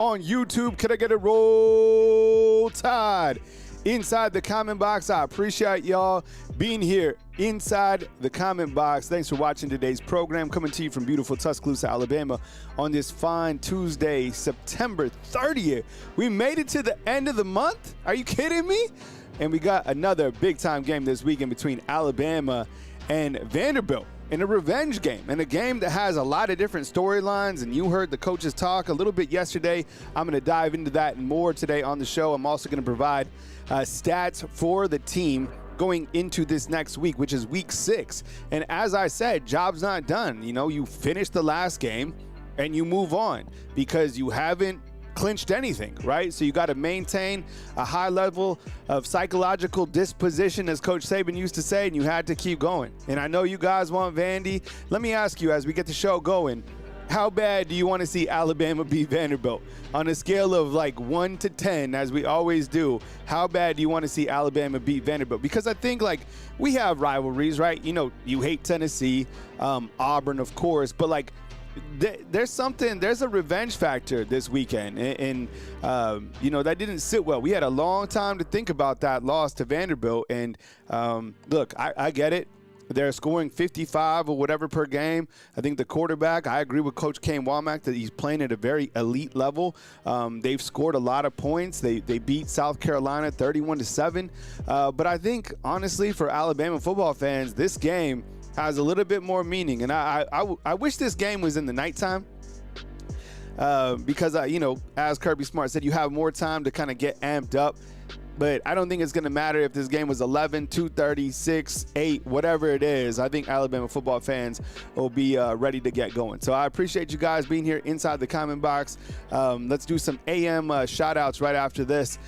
on YouTube. Can I get a Roll Tide inside the comment box? I appreciate y'all being here inside the comment box. Thanks for watching today's program, coming to you from beautiful Tuscaloosa, Alabama on this fine Tuesday, September 30th. We made it to the end of the month. Are you kidding me? And we got another big-time game this weekend between Alabama and Vanderbilt in a revenge game, and a game that has a lot of different storylines, and you heard the coaches talk a little bit yesterday. I'm going to dive into that and more today on the show. I'm also going to provide stats for the team going into this next week, which is week 6. And as I said, job's not done. You know, you finish the last game and you move on because you haven't clinched anything, right? So you got to maintain a high level of psychological disposition, as Coach Saban used to say, and you had to keep going. And I know you guys want Vandy. Let me ask you, as we get the show going, how bad do you want to see Alabama beat Vanderbilt? On a scale of like 1 to 10, as we always do, how bad do you want to see Alabama beat Vanderbilt? Because I think, like, we have rivalries, right? You know, you hate Tennessee, Auburn, of course, but like, there's a revenge factor this weekend, and you know, that didn't sit well. We had a long time to think about that loss to Vanderbilt, and look, I get it. They're scoring 55 or whatever per game. I think the quarterback, I agree with Coach Kane Womack that he's playing at a very elite level. They've scored a lot of points. They beat South Carolina 31-7. But I think, honestly, for Alabama football fans, this game has a little bit more meaning. And I wish this game was in the nighttime. Because, you know, as Kirby Smart said, you have more time to kind of get amped up. But I don't think it's going to matter if this game was 11, 2:30, 6, 8, whatever it is. I think Alabama football fans will be ready to get going. So I appreciate you guys being here inside the comment box. Let's do some AM shout-outs right after this.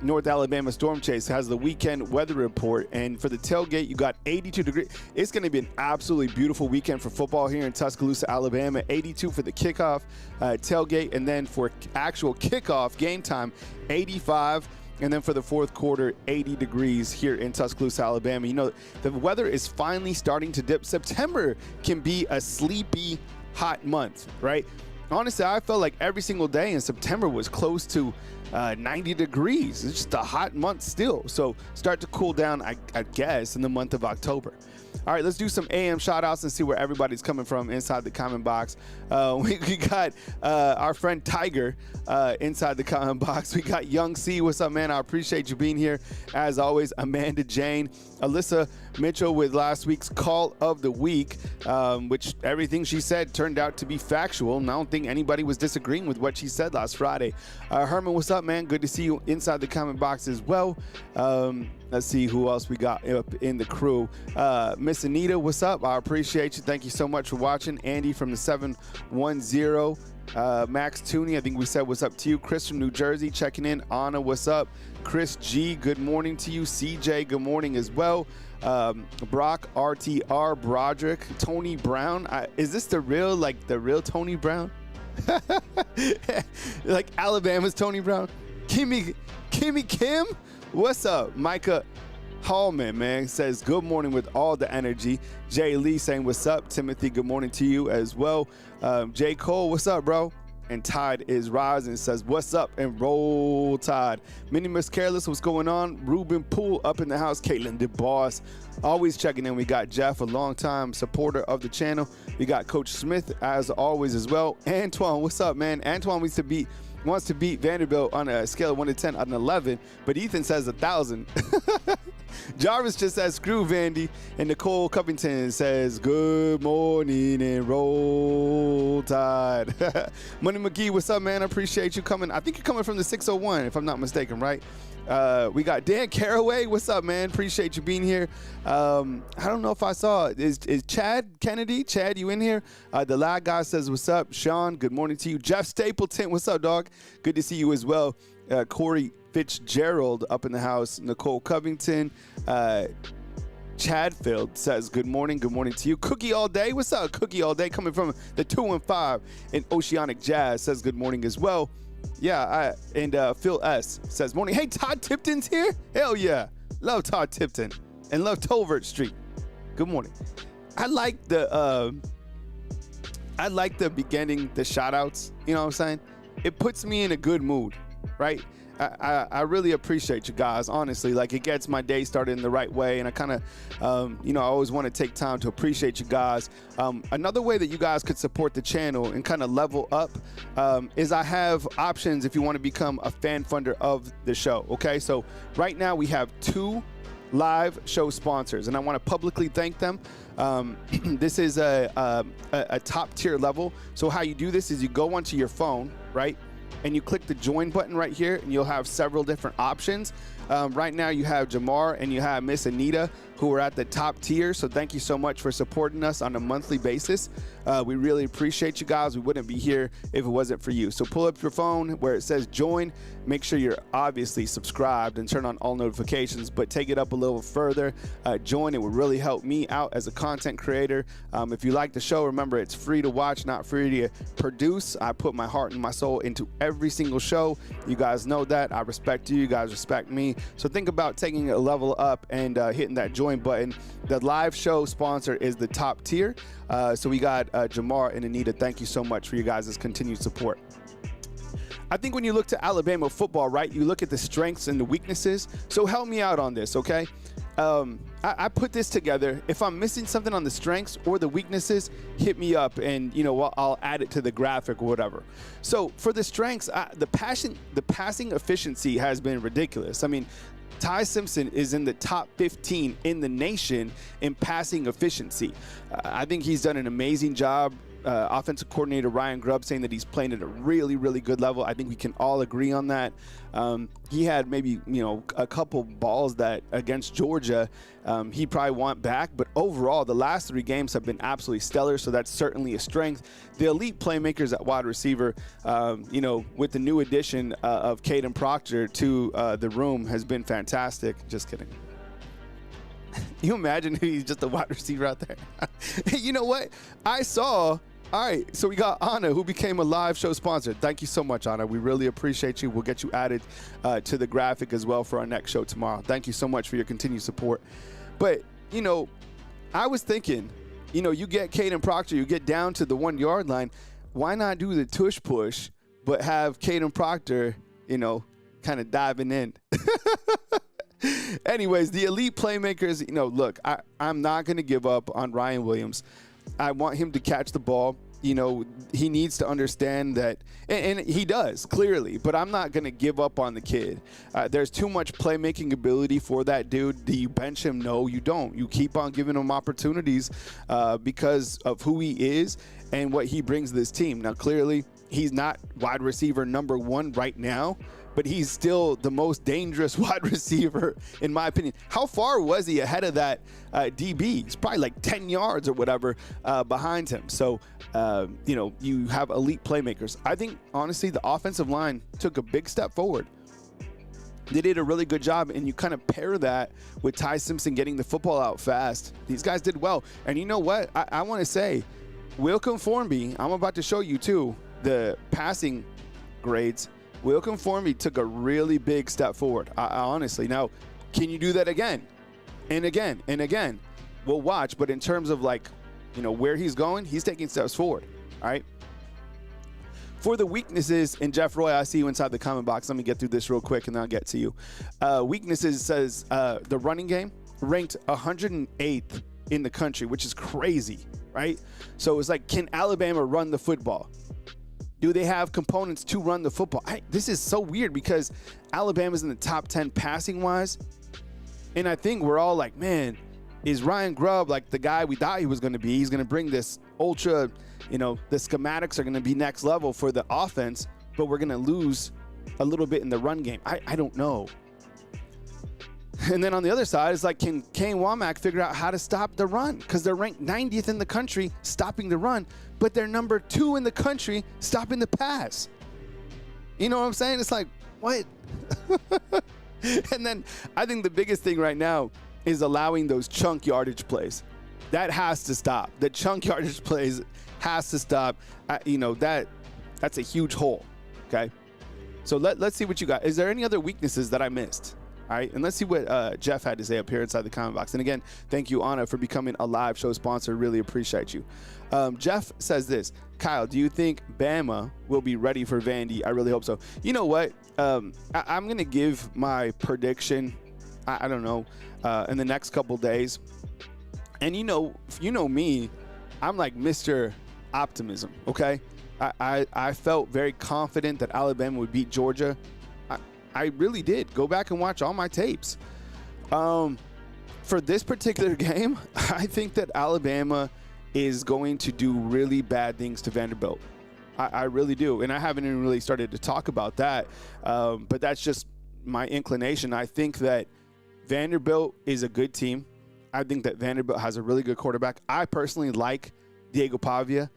North Alabama Storm Chase has the weekend weather report. And for the tailgate, you got 82 degrees. It's going to be an absolutely beautiful weekend for football here in Tuscaloosa, Alabama. 82 for the kickoff tailgate. And then for actual kickoff game time, 85. And then for the fourth quarter, 80 degrees here in Tuscaloosa, Alabama. You know, the weather is finally starting to dip. September can be a sleepy, hot month, right? Honestly, I felt like every single day in September was close to 90 degrees. It's just a hot month still. So start to cool down, I guess, in the month of October. All right, let's do some AM shout-outs and see where everybody's coming from inside the comment box. We got our friend Tiger inside the comment box. We got Young C. What's up, man? I appreciate you being here. As always, Amanda Jane. Alyssa Mitchell with last week's Call of the Week, which everything she said turned out to be factual. And I don't think anybody was disagreeing with what she said last Friday. Herman, what's up, man? Good to see you inside the comment box as well. Let's see who else we got up in the crew. Miss Anita, what's up? I appreciate you. Thank you so much for watching. Andy from the 710. Max Tooney, I think we said what's up to you. Chris from New Jersey checking in. Anna, what's up? Chris G, good morning to you. CJ, good morning as well. Brock RTR, Broderick, Tony Brown. Is this the real Tony Brown? Like Alabama's Tony Brown? Kimmy Kim? What's up? Micah Hallman, man, says good morning with all the energy. Jay Lee saying what's up. Timothy, good morning to you as well. J. Cole, what's up, bro? And Tide is rising, says what's up, and Roll Tide. Minimus Careless, what's going on? Ruben Poole up in the house. Caitlin DeBoer always checking in. We got Jeff, a longtime supporter of the channel. We got Coach Smith as always as well. Antoine, what's up, man? Antoine wants to beat Vanderbilt on a scale of 1 to 10 on 11, but Ethan says 1,000. Jarvis just says screw Vandy, and Nicole Covington says good morning and Roll Tide. Money McGee, what's up, man? I appreciate you coming. I think you're coming from the 601, if I'm not mistaken, right? We got Dan Caraway. What's up, man? Appreciate you being here. I don't know if I saw it. Is Chad Kennedy? Chad, you in here? The Lad Guy says, what's up? Sean, good morning to you. Jeff Stapleton, what's up, dog? Good to see you as well. Corey Fitzgerald up in the house. Nicole Covington. Chadfield says, good morning to you. Cookie All Day, what's up? Cookie All Day coming from the 215 in Oceanic Jazz says good morning as well. Yeah, Phil S says morning. Hey, Todd Tipton's here? Hell yeah. Love Todd Tipton and love Tolbert Street. Good morning. I like the beginning, the shout outs, you know what I'm saying? it puts me in a good mood, right? I really appreciate you guys, honestly. Like, it gets my day started in the right way, and I kind of, I always want to take time to appreciate you guys. Another way that you guys could support the channel and kind of level up is I have options if you want to become a fan funder of the show, okay? So right now we have 2 live show sponsors, and I want to publicly thank them. This is a top tier level. So how you do this is you go onto your phone, right? And you click the join button right here, and you'll have several different options. Right now you have Jamar and you have Miss Anita, who are at the top tier. So thank you so much for supporting us on a monthly basis. We really appreciate you guys. We wouldn't be here if it wasn't for you. So pull up your phone where it says join. Make sure you're obviously subscribed and turn on all notifications, but take it up a little further. Join. It would really help me out as a content creator. If you like the show, remember it's free to watch, not free to produce. I put my heart and my soul into every single show. You guys know that. I respect you. You guys respect me. So think about taking a level up and hitting that join button. The live show sponsor is the top tier. So we got Jamar and Anita. Thank you so much for you guys' continued support. I think when you look to Alabama football, right, you look at the strengths and the weaknesses. So help me out on this, okay? I put this together. If I'm missing something on the strengths or the weaknesses, hit me up, and I'll add it to the graphic or whatever. So for the strengths, the passing efficiency has been ridiculous. I mean, Ty Simpson is in the top 15 in the nation in passing efficiency. I think he's done an amazing job. Offensive coordinator Ryan Grubb saying that he's playing at a really, really good level. I think we can all agree on that. He had maybe, a couple balls that against Georgia he probably want back, but overall the last 3 games have been absolutely stellar, so that's certainly a strength. The elite playmakers at wide receiver, with the new addition of Caden Proctor to the room has been fantastic. Just kidding. You imagine he's just a wide receiver out there? You know what? All right, so we got Anna, who became a live show sponsor. Thank you so much, Anna. We really appreciate you. We'll get you added to the graphic as well for our next show tomorrow. Thank you so much for your continued support. But, I was thinking, you get Caden Proctor, you get down to the 1 yard line. Why not do the tush push, but have Caden Proctor, kind of diving in? Anyways, the elite playmakers, look, I'm not going to give up on Ryan Williams. I want him to catch the ball. He needs to understand that, and he does, clearly, but I'm not going to give up on the kid. There's too much playmaking ability for that dude. Do you bench him? No, you don't. You keep on giving him opportunities because of who he is and what he brings to this team. Now, clearly, he's not wide receiver number 1 right now, but he's still the most dangerous wide receiver, in my opinion. How far was he ahead of that DB? He's probably like 10 yards or whatever behind him. So, you have elite playmakers. I think, honestly, the offensive line took a big step forward. They did a really good job, and you kind of pair that with Ty Simpson getting the football out fast. These guys did well. And you know what? I want to say, Wilkin Formby, I'm about to show you, too, the passing grades. Wilkin Formby took a really big step forward, honestly. Now, can you do that again and again and again? We'll watch, but in terms of where he's going, he's taking steps forward, all right? For the weaknesses, and Jeff Roy, I see you inside the comment box. Let me get through this real quick, and then I'll get to you. Weaknesses says the running game ranked 108th in the country, which is crazy, right? So it's like, can Alabama run the football? Do they have components to run the football? This is so weird because Alabama's in the top 10 passing-wise, and I think we're all like, man, is Ryan Grubb like the guy we thought he was going to be? He's going to bring this ultra, the schematics are going to be next level for the offense, but we're going to lose a little bit in the run game. I don't know. And then on the other side, it's like, can Kane Womack figure out how to stop the run? Because they're ranked 90th in the country stopping the run, but they're number 2 in the country stopping the pass. You know what I'm saying? It's like, what? And then I think the biggest thing right now is allowing those chunk yardage plays. That has to stop. The chunk yardage plays has to stop. That's a huge hole, okay? So let's see what you got. Is there any other weaknesses that I missed? All right, and let's see what Jeff had to say up here inside the comment box. And again, thank you, Anna, for becoming a live show sponsor. Really appreciate you. Jeff says this: Kyle, do you think Bama will be ready for Vandy? I really hope so. You know what? I'm going to give my prediction, I don't know, in the next couple days. And you know me, I'm like Mr. Optimism, okay? I felt very confident that Alabama would beat Georgia. I really did. Go back and watch all my tapes. For this particular game, I think that Alabama is going to do really bad things to Vanderbilt. I really do. And I haven't even really started to talk about that. But that's just my inclination. I think that Vanderbilt is a good team. I think that Vanderbilt has a really good quarterback. I personally like Diego Pavia.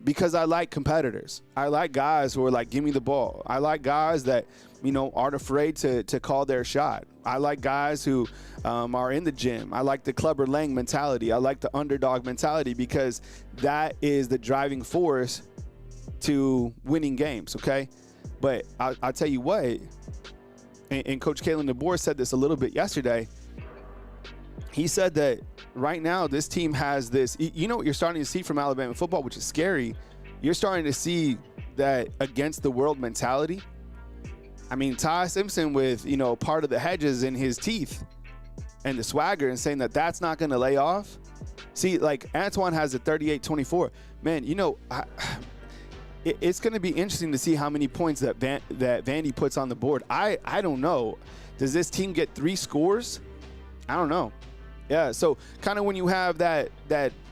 Because I like competitors. I like guys who are like, give me the ball. I like guys that, aren't afraid to call their shot. I like guys who are in the gym. I like the Clubber Lang mentality. I like the underdog mentality because that is the driving force to winning games, okay? But I'll tell you what, and Coach Kalen DeBoer said this a little bit yesterday. He said that right now this team has this, what you're starting to see from Alabama football, which is scary. You're starting to see that against the world mentality. I mean, Ty Simpson with, part of the hedges in his teeth and the swagger and saying that that's not going to lay off. See, like Antoine has a 38-24. Man, it's going to be interesting to see how many points that Vandy puts on the board. I don't know. Does this team get 3 scores? I don't know. Yeah, so kind of when you have that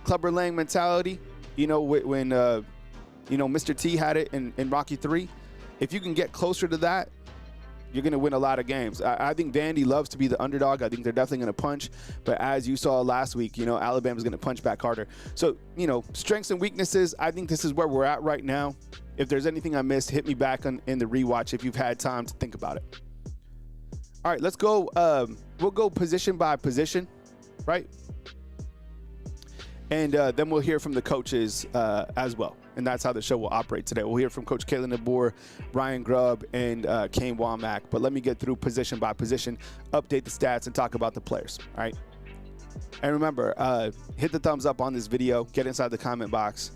Clubber Lang mentality, when Mr. T had it in Rocky 3, if you can get closer to that, you're going to win a lot of games. I think Vandy loves to be the underdog. I think they're definitely going to punch. But as you saw last week, Alabama's going to punch back harder. So, strengths and weaknesses, I think this is where we're at right now. If there's anything I missed, hit me back in the rewatch if you've had time to think about it. All right, let's go. We'll go position by position, right? And then we'll hear from the coaches as well. And that's how the show will operate today. We'll hear from Coach Kalen DeBoer, Brian Grubb, and Kane Womack. But let me get through position by position, update the stats, and talk about the players, all right? And remember, hit the thumbs up on this video. Get inside the comment box.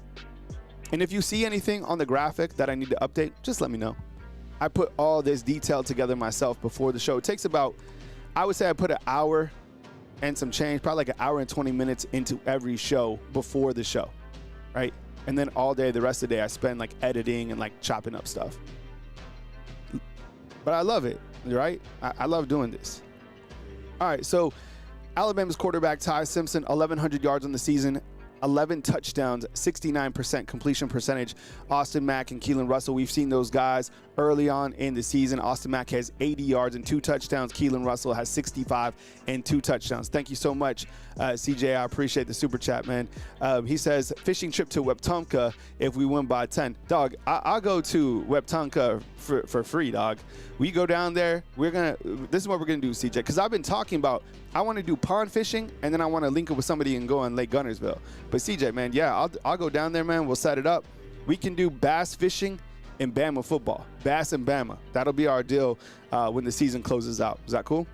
And if you see anything on the graphic that I need to update, just let me know. I put all this detail together myself before the show. It takes about, I would say I put an hour and some change, probably like an hour and 20 minutes into every show before the show, right? And then all day, the rest of the day, I spend like editing and like chopping up stuff. But I love it, right? I love doing this. All right, so Alabama's quarterback, Ty Simpson, 1,100 yards on the season, 11 touchdowns, 69% completion percentage. Austin Mack and Keelan Russell, we've seen those guys early on in the season. Austin Mack has 80 yards and 2 touchdowns. Keelan Russell has 65 and 2 touchdowns. Thank you so much, CJ. I appreciate the super chat, man. He says, fishing trip to Wetumpka if we win by 10. Dog, I'll go to Wetumpka for free, dog. We go down there. This is what we're going to do, CJ, because I've been talking about, I want to do pond fishing, and then I want to link up with somebody and go on Lake Gunnersville. But CJ, man, yeah, I'll go down there, man. We'll set it up. We can do bass fishing and Bama football. Bass and Bama. That'll be our deal when the season closes out. Is that cool?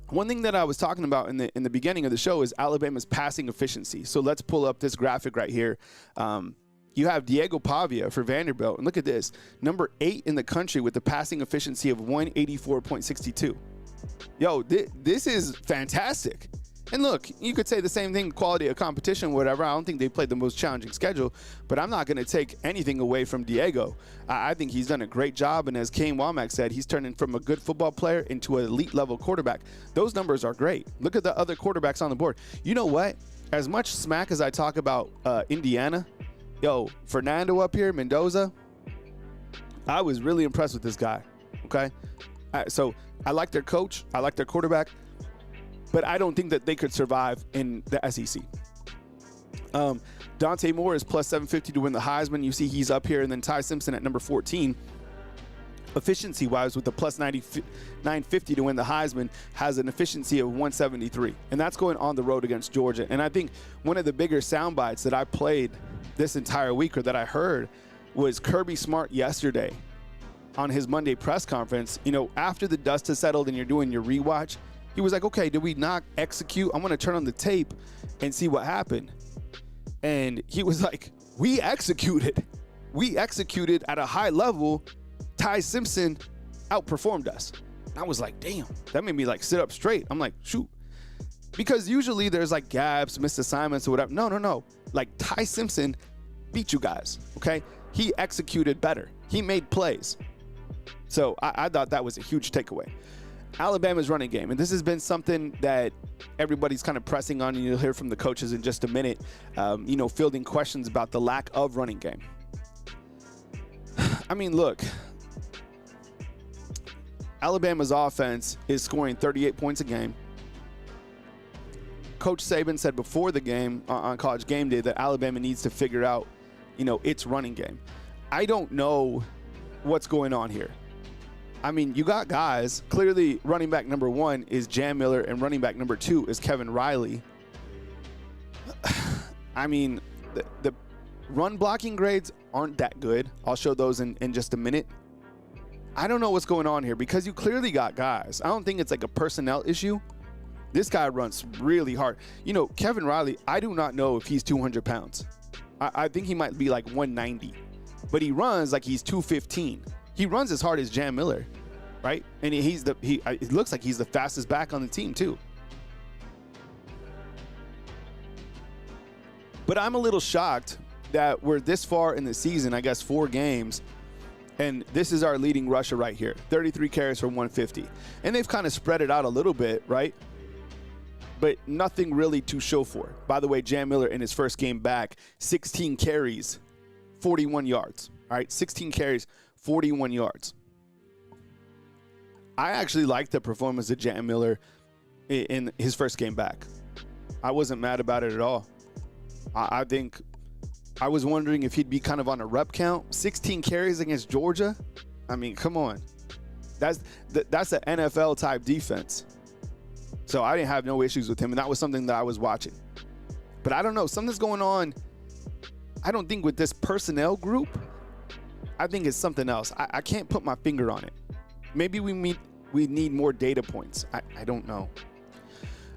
One thing that I was talking about in the beginning of the show is Alabama's passing efficiency. So let's pull up this graphic right here. You have Diego Pavia for Vanderbilt. And look at this. Number 8 in the country with the passing efficiency of 184.62. Yo, this is fantastic. And look, you could say the same thing, quality of competition, whatever. I don't think they played the most challenging schedule, but I'm not going to take anything away from Diego. I think he's done a great job, and as Kane Womack said, he's turning from a good football player into an elite-level quarterback. Those numbers are great. Look at the other quarterbacks on the board. You know what? As much smack as I talk about Indiana, yo, Fernando up here, Mendoza, I was really impressed with this guy, okay? So I like their coach. I like their quarterback. But I don't think that they could survive in the SEC. Dante Moore is plus 750 to win the Heisman. You see he's up here. And then Ty Simpson at number 14, efficiency-wise, with the plus 950 to win the Heisman, has an efficiency of 173. And that's going on the road against Georgia. And I think one of the bigger sound bites that I played this entire week, or that I heard, was Kirby Smart yesterday on his Monday press conference, after the dust has settled and you're doing your rewatch, he was like, okay, did we not execute? I'm going to turn on the tape and see what happened. And he was like, we executed. We executed at a high level. Ty Simpson outperformed us. I was like, damn, that made me like sit up straight. I'm like, shoot. Because usually there's like gaps, missed assignments or whatever. No. Like Ty Simpson beat you guys, okay? He executed better. He made plays. So I thought that was a huge takeaway. Alabama's running game, and this has been something that everybody's kind of pressing on, and you'll hear from the coaches in just a minute, fielding questions about the lack of running game. I mean, look, Alabama's offense is scoring 38 points a game. Coach Saban said before the game on College Game Day that Alabama needs to figure out, its running game. I don't know what's going on here. I mean, you got guys. Clearly, running back number 1 is Jam Miller, and running back number 2 is Kevin Riley. I mean, the run blocking grades aren't that good. I'll show those in just a minute. I don't know what's going on here because you clearly got guys. I don't think it's like a personnel issue. This guy runs really hard. Kevin Riley, I do not know if he's 200 pounds. I think he might be like 190, but he runs like he's 215. He runs as hard as Jam Miller, right? And it looks like he's the fastest back on the team too. But I'm a little shocked that we're this far in the season, I guess 4 games, and this is our leading rusher right here, 33 carries for 150. And they've kind of spread it out a little bit, right? But nothing really to show for. By the way, Jam Miller in his first game back, 16 carries, 41 yards. All right, 16 carries, 41 yards. I actually liked the performance of Jam Miller in his first game back. I wasn't mad about it at all. I think I was wondering if he'd be kind of on a rep count. 16 carries against Georgia. I mean, come on. That's an NFL type defense. So I didn't have no issues with him, and that was something that I was watching. But I don't know. Something's going on. I don't think with this personnel group. I think it's something else. I can't put my finger on it. Maybe we need more data points. I don't know.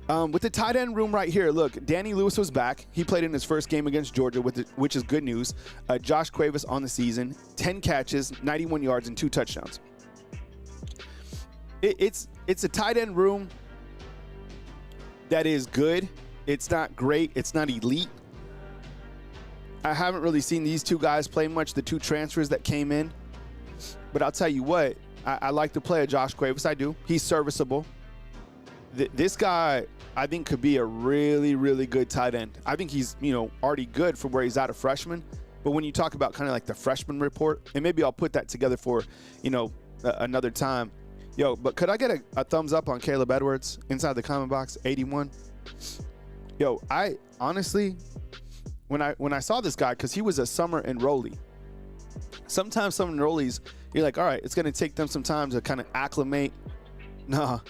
With the tight end room right here, look, Danny Lewis was back. He played in his first game against Georgia, which is good news. Josh Cuevas on the season, 10 catches, 91 yards, and 2 touchdowns. It's a tight end room that is good. It's not great. It's not elite. I haven't really seen these 2 guys play much, the 2 transfers that came in. But I'll tell you what, I like to play a Josh Cuevas. I do. He's serviceable. This guy, I think, could be a really, really good tight end. I think he's, already good for where he's at a freshman. But when you talk about kind of like the freshman report, and maybe I'll put that together for, another time. But could I get a thumbs up on Caleb Edwards inside the comment box, 81? I honestly, when I saw this guy, because he was a summer enrollee. Sometimes some enrollees, you're like, all right, it's going to take them some time to kind of acclimate. Nah,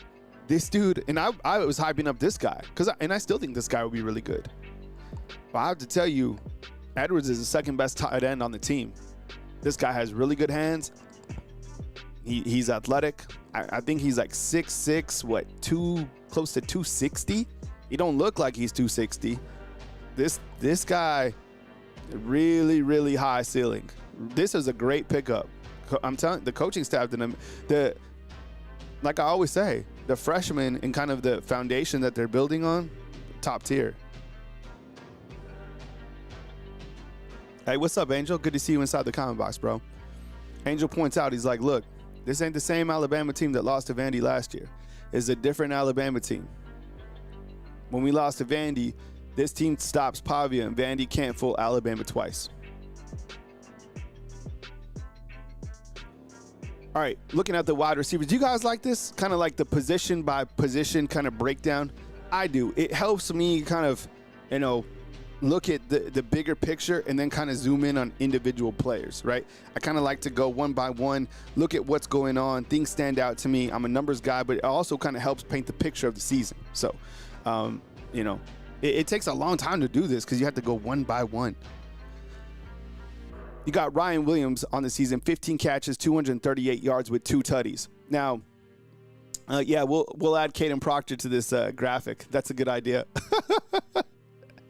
this dude, and I was hyping up this guy, and I still think this guy would be really good. But I have to tell you, Edwards is the second best tight end on the team. This guy has really good hands. He's athletic. I think he's like 6'6", close to 260. He don't look like he's 260. This guy, really, really high ceiling. This is a great pickup. I'm telling the coaching staff to them, like I always say, the freshmen and kind of the foundation that they're building on, top tier. Hey, what's up, Angel? Good to see you inside the comment box, bro. Angel points out, he's like, look, this ain't the same Alabama team that lost to Vandy last year. It's a different Alabama team. When we lost to Vandy, this team stops Pavia, and Vandy can't fool Alabama twice. All right, looking at the wide receivers. Do you guys like this? Kind of like the position by position kind of breakdown? I do. It helps me kind of, look at the bigger picture and then kind of zoom in on individual players, right? I kind of like to go one by one, look at what's going on. Things stand out to me. I'm a numbers guy, but it also kind of helps paint the picture of the season. So, it takes a long time to do this because you have to go one by one. You got Ryan Williams on the season, 15 catches, 238 yards with 2 tutties. Now, yeah, we'll add Caden Proctor to this graphic. That's a good idea.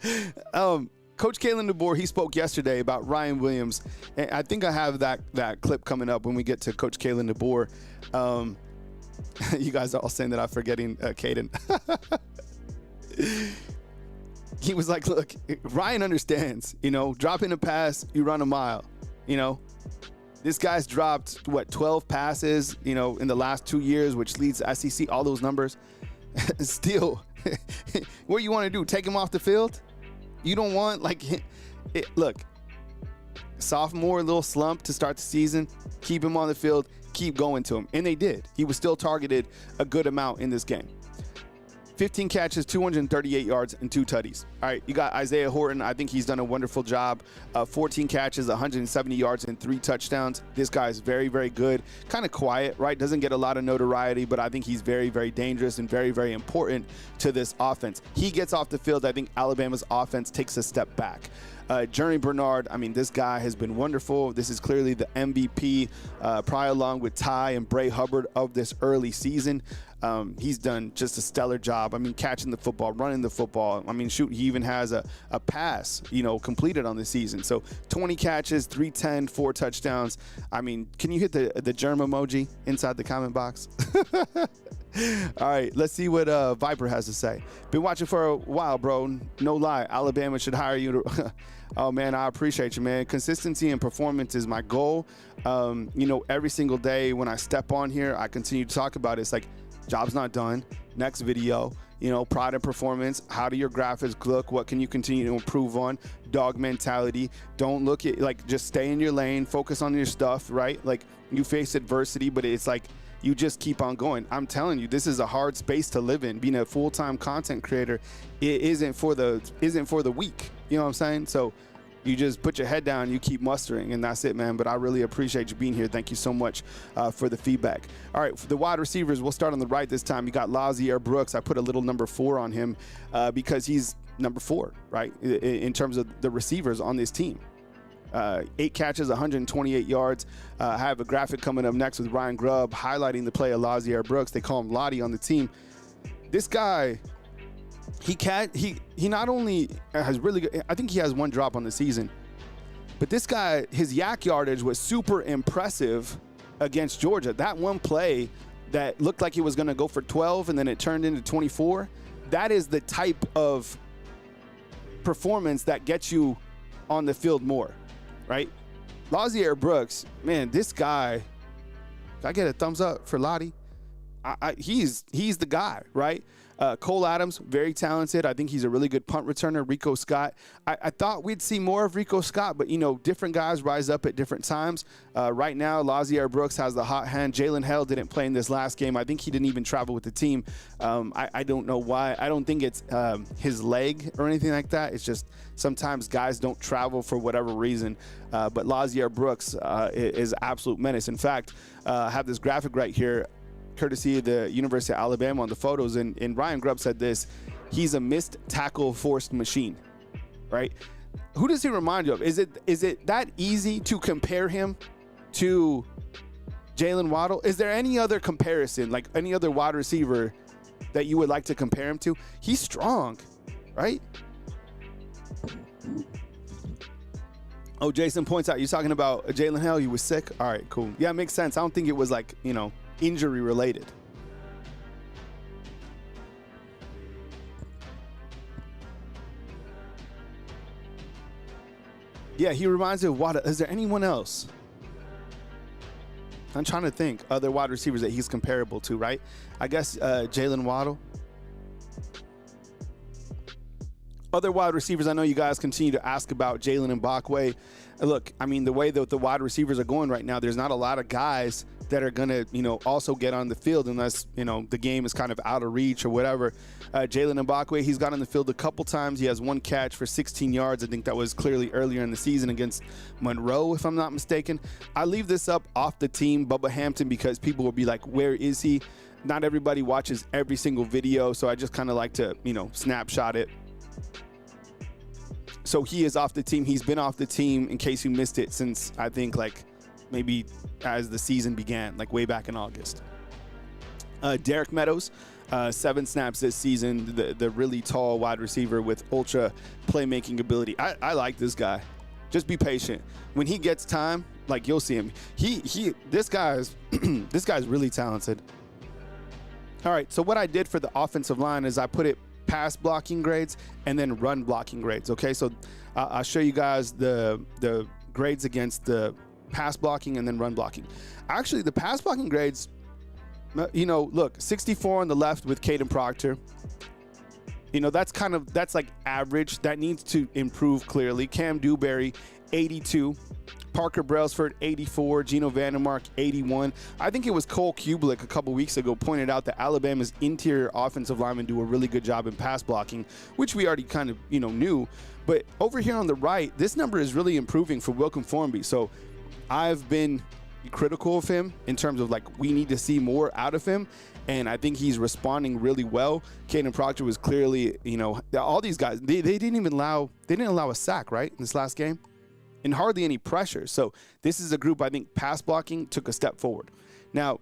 Coach Kalen DeBoer, he spoke yesterday about Ryan Williams, and I think I have that clip coming up when we get to Coach Kalen DeBoer. You guys are all saying that I'm forgetting Caden. He was like, look, Ryan understands, dropping a pass, you run a mile, This guy's dropped, 12 passes, in the last 2 years, which leads SEC, all those numbers. Still, what you want to do, take him off the field? You don't want, look, sophomore, little slump to start the season, keep him on the field, keep going to him. And they did. He was still targeted a good amount in this game. 15 catches, 238 yards, and 2 tutties. All right, you got Isaiah Horton. I think he's done a wonderful job. 14 catches, 170 yards, and 3 touchdowns. This guy is very, very good. Kind of quiet, right? Doesn't get a lot of notoriety, but I think he's very, very dangerous and very, very important to this offense. He gets off the field, I think Alabama's offense takes a step back. Journey Bernard, I mean, this guy has been wonderful. This is clearly the MVP, probably along with Ty and Bray Hubbard of this early season. He's done just a stellar job. I mean, catching the football, running the football. I mean, shoot, he even has a pass, completed on the season. So 20 catches, 310, 4 touchdowns. I mean, can you hit the germ emoji inside the comment box? All right, let's see what Viper has to say. Been watching for a while, bro. No lie, Alabama should hire you to oh, man, I appreciate you, man. Consistency and performance is my goal. Every single day when I step on here, I continue to talk about it. It's like, job's not done. Next video, pride and performance. How do your graphics look? What can you continue to improve on? Dog mentality. Don't look at, just stay in your lane. Focus on your stuff, right? Like, you face adversity, but it's like, you just keep on going. I'm telling you, this is a hard space to live in. Being a full-time content creator, it isn't for the weak. You know what I'm saying? So you just put your head down, you keep mustering, and that's it, man. But I really appreciate you being here. Thank you so much for the feedback. All right, for the wide receivers, we'll start on the right this time. You got Lazier Brooks. I put a little number 4 on him because he's number 4, right, in terms of the receivers on this team. 8 catches, 128 yards. I have a graphic coming up next with Ryan Grubb highlighting the play of Lazier Brooks. They call him Lottie on the team. This guy, he not only has really good, I think he has 1 drop on the season, but this guy, his yak yardage was super impressive against Georgia. That one play that looked like he was going to go for 12 and then it turned into 24, that is the type of performance that gets you on the field more. Right? Lazier Brooks, man, this guy, can I get a thumbs up for Lottie? He's the guy, right? Cole Adams, very talented. I think he's a really good punt returner. Rico Scott. I thought we'd see more of Rico Scott, but, different guys rise up at different times. Right now, Lazier Brooks has the hot hand. Jalen Hale didn't play in this last game. I think he didn't even travel with the team. I don't know why. I don't think it's his leg or anything like that. It's just sometimes guys don't travel for whatever reason. But Lazier Brooks is absolute menace. In fact, I have this graphic right here, courtesy of the University of Alabama on the photos, and Ryan Grubb said this: he's a missed tackle forced machine, right? Who does he remind you of? Is it that easy to compare him to Jalen Waddle? Is there any other comparison, like any other wide receiver that you would like to compare him to? He's strong, right? Oh, Jason points out, you're talking about Jalen Hale, he was sick? All right, cool. Yeah, it makes sense. I don't think it was like, injury related. Yeah, he reminds me of Waddle. Is there anyone else? I'm trying to think other wide receivers that he's comparable to, right? I guess Jalen Waddle. Other wide receivers, I know you guys continue to ask about Jalen Mbakwe. Look, I mean, the way that the wide receivers are going right now, there's not a lot of guys that are going to, also get on the field unless, the game is kind of out of reach or whatever. Jalen Mbakwe, he's got on the field a couple times. He has 1 catch for 16 yards. I think that was clearly earlier in the season against Monroe, if I'm not mistaken. I leave this up off the team, Bubba Hampton, because people will be like, where is he? Not everybody watches every single video, so I just kind of like to, snapshot it. So he is off the team. He's been off the team, in case you missed it, since I think like maybe as the season began, like way back in August. Derek Meadows, 7 snaps this season, the really tall wide receiver with ultra playmaking ability. I like this guy. Just be patient. When he gets time, like, you'll see him. This guy's this guy's really talented. All right, so what I did for the offensive line is I put it pass blocking grades and then run blocking grades. Okay, so I'll show you guys the grades against the pass blocking and then run blocking. Actually, the pass blocking grades, you know, look, 64 on the left with Caden Proctor. You know, that's like average. That needs to improve clearly. Cam Dewberry, 82. Parker Brailsford, 84. Gino Vandermark, 81. I think it was Cole Kubelik a couple weeks ago pointed out that Alabama's interior offensive linemen do a really good job in pass blocking, which we already kind of, you know, knew. But over here on the right, this number is really improving for Wilkin Formby. So I've been critical of him in terms of, like, we need to see more out of him, and I think he's responding really well. Caden Proctor was clearly, you know, all these guys, they didn't allow a sack, right, in this last game, and hardly any pressure. So this is a group, I think, pass blocking took a step forward. Now,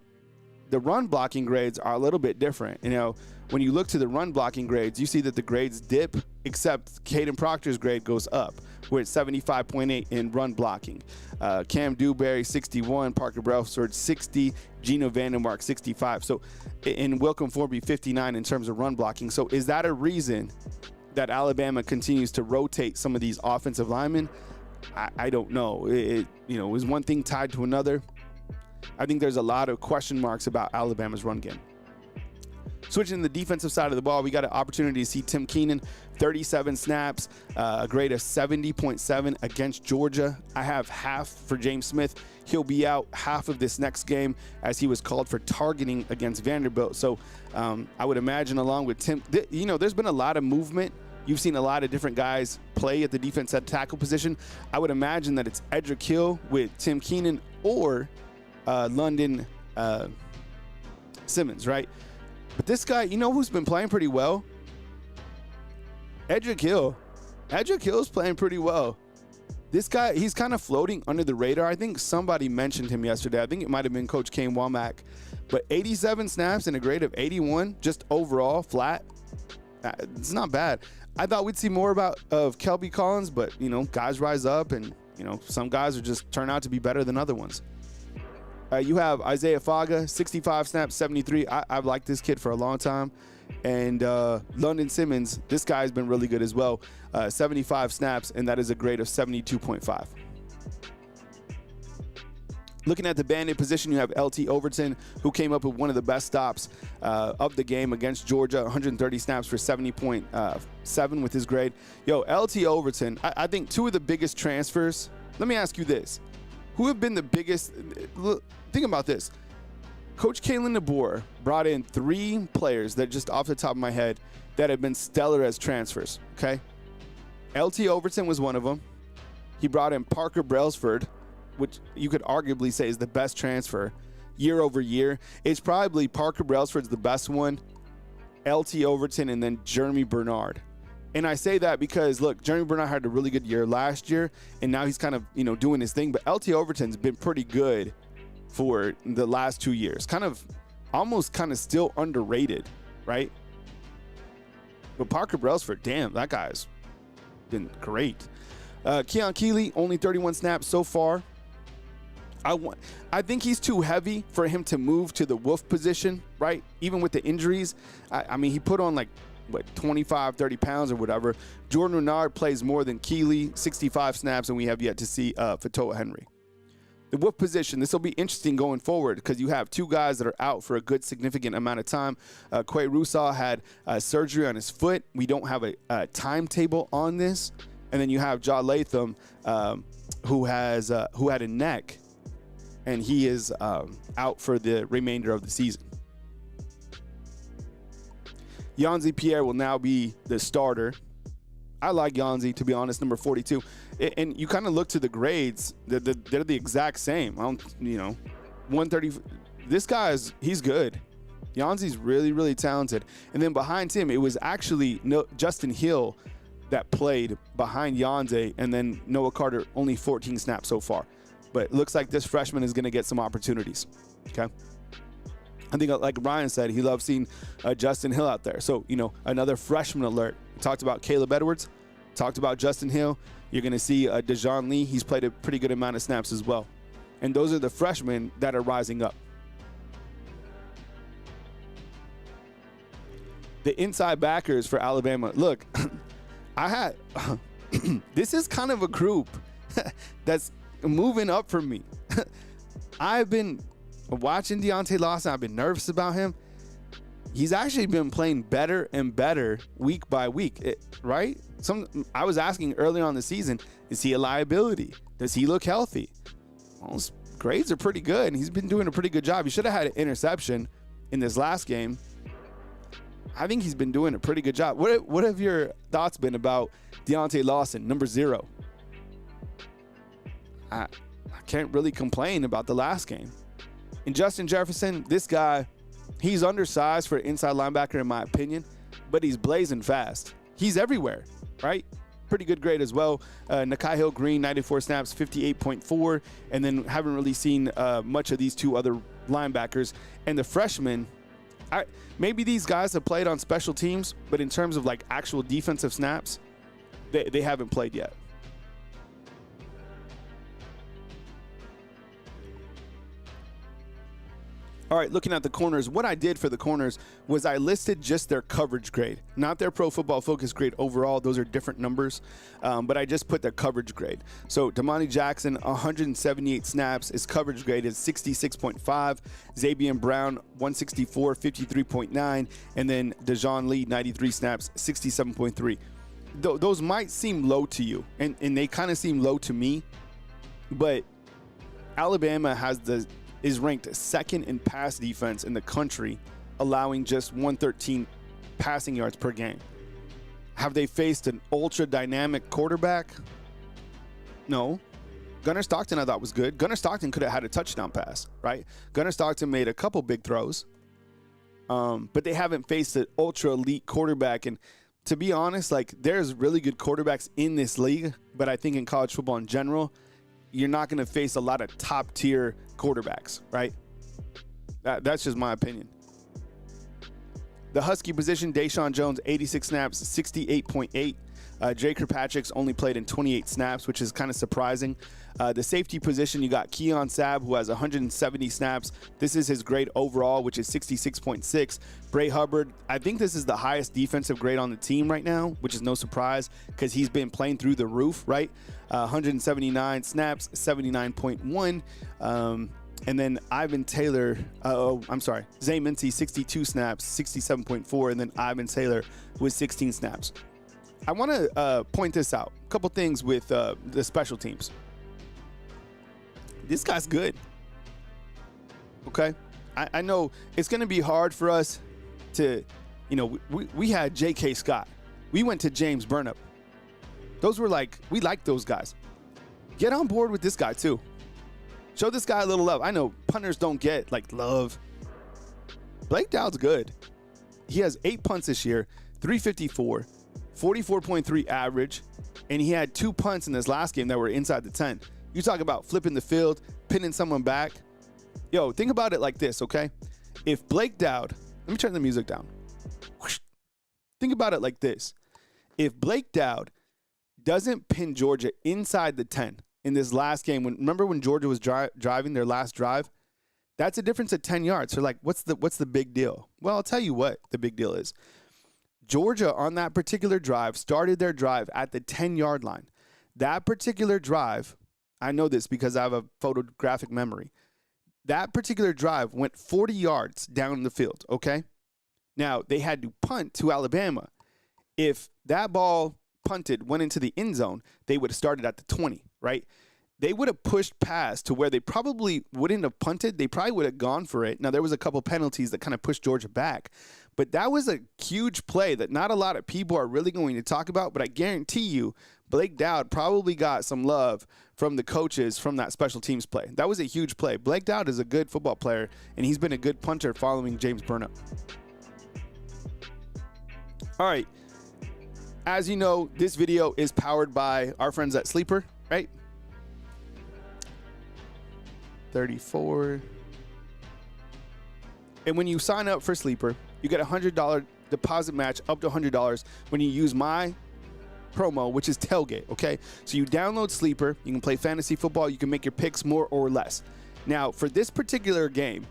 the run blocking grades are a little bit different. You know, when you look to the run blocking grades, you see that the grades dip, except Caden Proctor's grade goes up. We're at 75.8 in run blocking. Cam Dewberry, 61. Parker Brailsford, 60. Gino Vandermark, 65. So, in Wilkin Formby, 59 in terms of run blocking. So, is that a reason that Alabama continues to rotate some of these offensive linemen? I don't know. You know, is one thing tied to another? I think there's a lot of question marks about Alabama's run game. Switching to the defensive side of the ball, we got an opportunity to see Tim Keenan, 37 snaps, a grade of 70.7 against Georgia. I have half for James Smith. He'll be out half of this next game as he was called for targeting against Vanderbilt. So I would imagine, along with Tim, you know, there's been a lot of movement. You've seen a lot of different guys play at the defensive tackle position. I would imagine that it's Edric Hill with Tim Keenan or London Simmons, right? But this guy, you know who's been playing pretty well? Edric Hill. Edric Hill's playing pretty well. This guy, he's kind of floating under the radar. I think somebody mentioned him yesterday. I think it might have been Coach Kane Womack. But 87 snaps and a grade of 81, just overall, flat. It's not bad. I thought we'd see more of Kelby Collins, but, you know, guys rise up, and, you know, some guys are just turn out to be better than other ones. You have Isaiah Faga, 65 snaps, 73. I've liked this kid for a long time. And London Simmons, this guy's been really good as well. 75 snaps, and that is a grade of 72.5. Looking at the bandit position, you have LT Overton, who came up with one of the best stops of the game against Georgia, 130 snaps for 70.7 with his grade. Yo, LT Overton, I think two of the biggest transfers. Let me ask you this. Who have been the biggest? Think about this. Coach Kalen DeBoer brought in 3 players that, just off the top of my head, that have been stellar as transfers, okay? LT Overton was one of them. He brought in Parker Brailsford, which you could arguably say is the best transfer year over year. It's probably Parker Brailsford's the best one, LT Overton, and then Jeremy Bernard. And I say that because, look, Jeremy Bernard had a really good year last year, and now he's kind of, you know, doing his thing. But LT Overton's been pretty good for the last 2 years. Almost still underrated, right? But Parker Brailsford, damn, that guy's been great. Keon Keeley, only 31 snaps so far. I think he's too heavy for him to move to the wolf position, right? Even with the injuries. I mean, he put on like, 25, 30 pounds or whatever. Jordan Renard plays more than Keeley, 65 snaps, and we have yet to see Fatoa Henry. The wolf position, this will be interesting going forward because you have 2 guys that are out for a good significant amount of time. Quay Russaw had surgery on his foot. We don't have a timetable on this. And then you have Ja Latham, who had a neck, and he is out for the remainder of the season. Yanzi Pierre will now be the starter. I like Yanzi, to be honest, number 42. And you kind of look to the grades, they're the exact same. 130. This he's good. Yanzi's really, really talented. And then behind him, it was actually Justin Hill that played behind Yonze, and then Noah Carter only 14 snaps so far. But it looks like this freshman is going to get some opportunities. Okay. I think, like Ryan said, he loves seeing Justin Hill out there. So, another freshman alert. We talked about Caleb Edwards, talked about Justin Hill. You're going to see Dejoun Lee. He's played a pretty good amount of snaps as well. And those are the freshmen that are rising up. The inside backers for Alabama. Look, this is kind of a group that's moving up for me. I've been watching Deontay Lawson. I've been nervous about him. He's actually been playing better and better week by week, right? I was asking early on in the season, is he a liability? Does he look healthy? Well, his grades are pretty good, and he's been doing a pretty good job. He should have had an interception in this last game. I think he's been doing a pretty good job. What have your thoughts been about Deontay Lawson, number 0? I can't really complain about the last game. And Justin Jefferson, this guy, he's undersized for an inside linebacker in my opinion, but he's blazing fast. He's everywhere, right? Pretty good grade as well. Nakai Hill Green, 94 snaps, 58.4, and then haven't really seen much of these two other linebackers. And the freshmen, maybe these guys have played on special teams, but in terms of like actual defensive snaps, they haven't played yet. All right, looking at the corners, what I did for the corners was I listed just their coverage grade, not their Pro Football Focus grade overall. Those are different numbers, but I just put their coverage grade. So Damani Jackson, 178 snaps. His coverage grade is 66.5. Xavier Brown, 164, 53.9. And then Dejoun Lee, 93 snaps, 67.3. Those might seem low to you, and they kind of seem low to me, but Alabama is ranked second in pass defense in the country, allowing just 113 passing yards per game. Have they faced an ultra-dynamic quarterback? No. Gunnar Stockton I thought was good. Gunnar Stockton could have had a touchdown pass, right? Gunnar Stockton made a couple big throws, but they haven't faced an ultra-elite quarterback. And to be honest, like, there's really good quarterbacks in this league, but I think in college football in general, you're not going to face a lot of top-tier quarterbacks, right? That's just my opinion. The Husky position, Deshaun Jones, 86 snaps, 68.8. Jay Kirkpatrick's only played in 28 snaps, which is kind of surprising. The safety position, you got Keon Sabb, who has 170 snaps. This is his grade overall, which is 66.6. Bray Hubbard, I think this is the highest defensive grade on the team right now, which is no surprise because he's been playing through the roof, right? 179 snaps, 79.1. And then Ivan Taylor, Zay Mincy, 62 snaps, 67.4. And then Ivan Taylor with 16 snaps. I want to point this out. A couple things with the special teams. This guy's good. Okay? I know it's going to be hard for us to, we had J.K. Scott. We went to James Burnip. Those were we like those guys. Get on board with this guy too. Show this guy a little love. I know punters don't get love. Blake Dowd's good. He has 8 punts this year, 354, 44.3 average, and he had 2 punts in this last game that were inside the 10. You talk about flipping the field, pinning someone back. Yo, think about it like this, okay? If Blake Dowd, let me turn the music down. Think about it like this. If Blake Dowd doesn't pin Georgia inside the 10 in this last game, remember when Georgia was driving their last drive? That's a difference of 10 yards. So what's the big deal? Well, I'll tell you what the big deal is. Georgia on that particular drive started their drive at the 10-yard line. That particular drive, I know this because I have a photographic memory. That particular drive went 40 yards down the field, okay? Now, they had to punt to Alabama. If that ball punted, went into the end zone, they would have started at the 20, right? They would have pushed past to where they probably wouldn't have punted. They probably would have gone for it. Now, there was a couple penalties that kind of pushed Georgia back. But that was a huge play that not a lot of people are really going to talk about. But I guarantee you, Blake Dowd probably got some love from the coaches from that special teams play. That was a huge play. Blake Dowd is a good football player, and he's been a good punter following James Burnip. All right. As you know, this video is powered by our friends at Sleeper, right? 34. And when you sign up for Sleeper, you get a $100 deposit match up to $100 when you use my promo, which is Tailgate, okay? So you download Sleeper, you can play fantasy football, you can make your picks more or less. Now, for this particular game,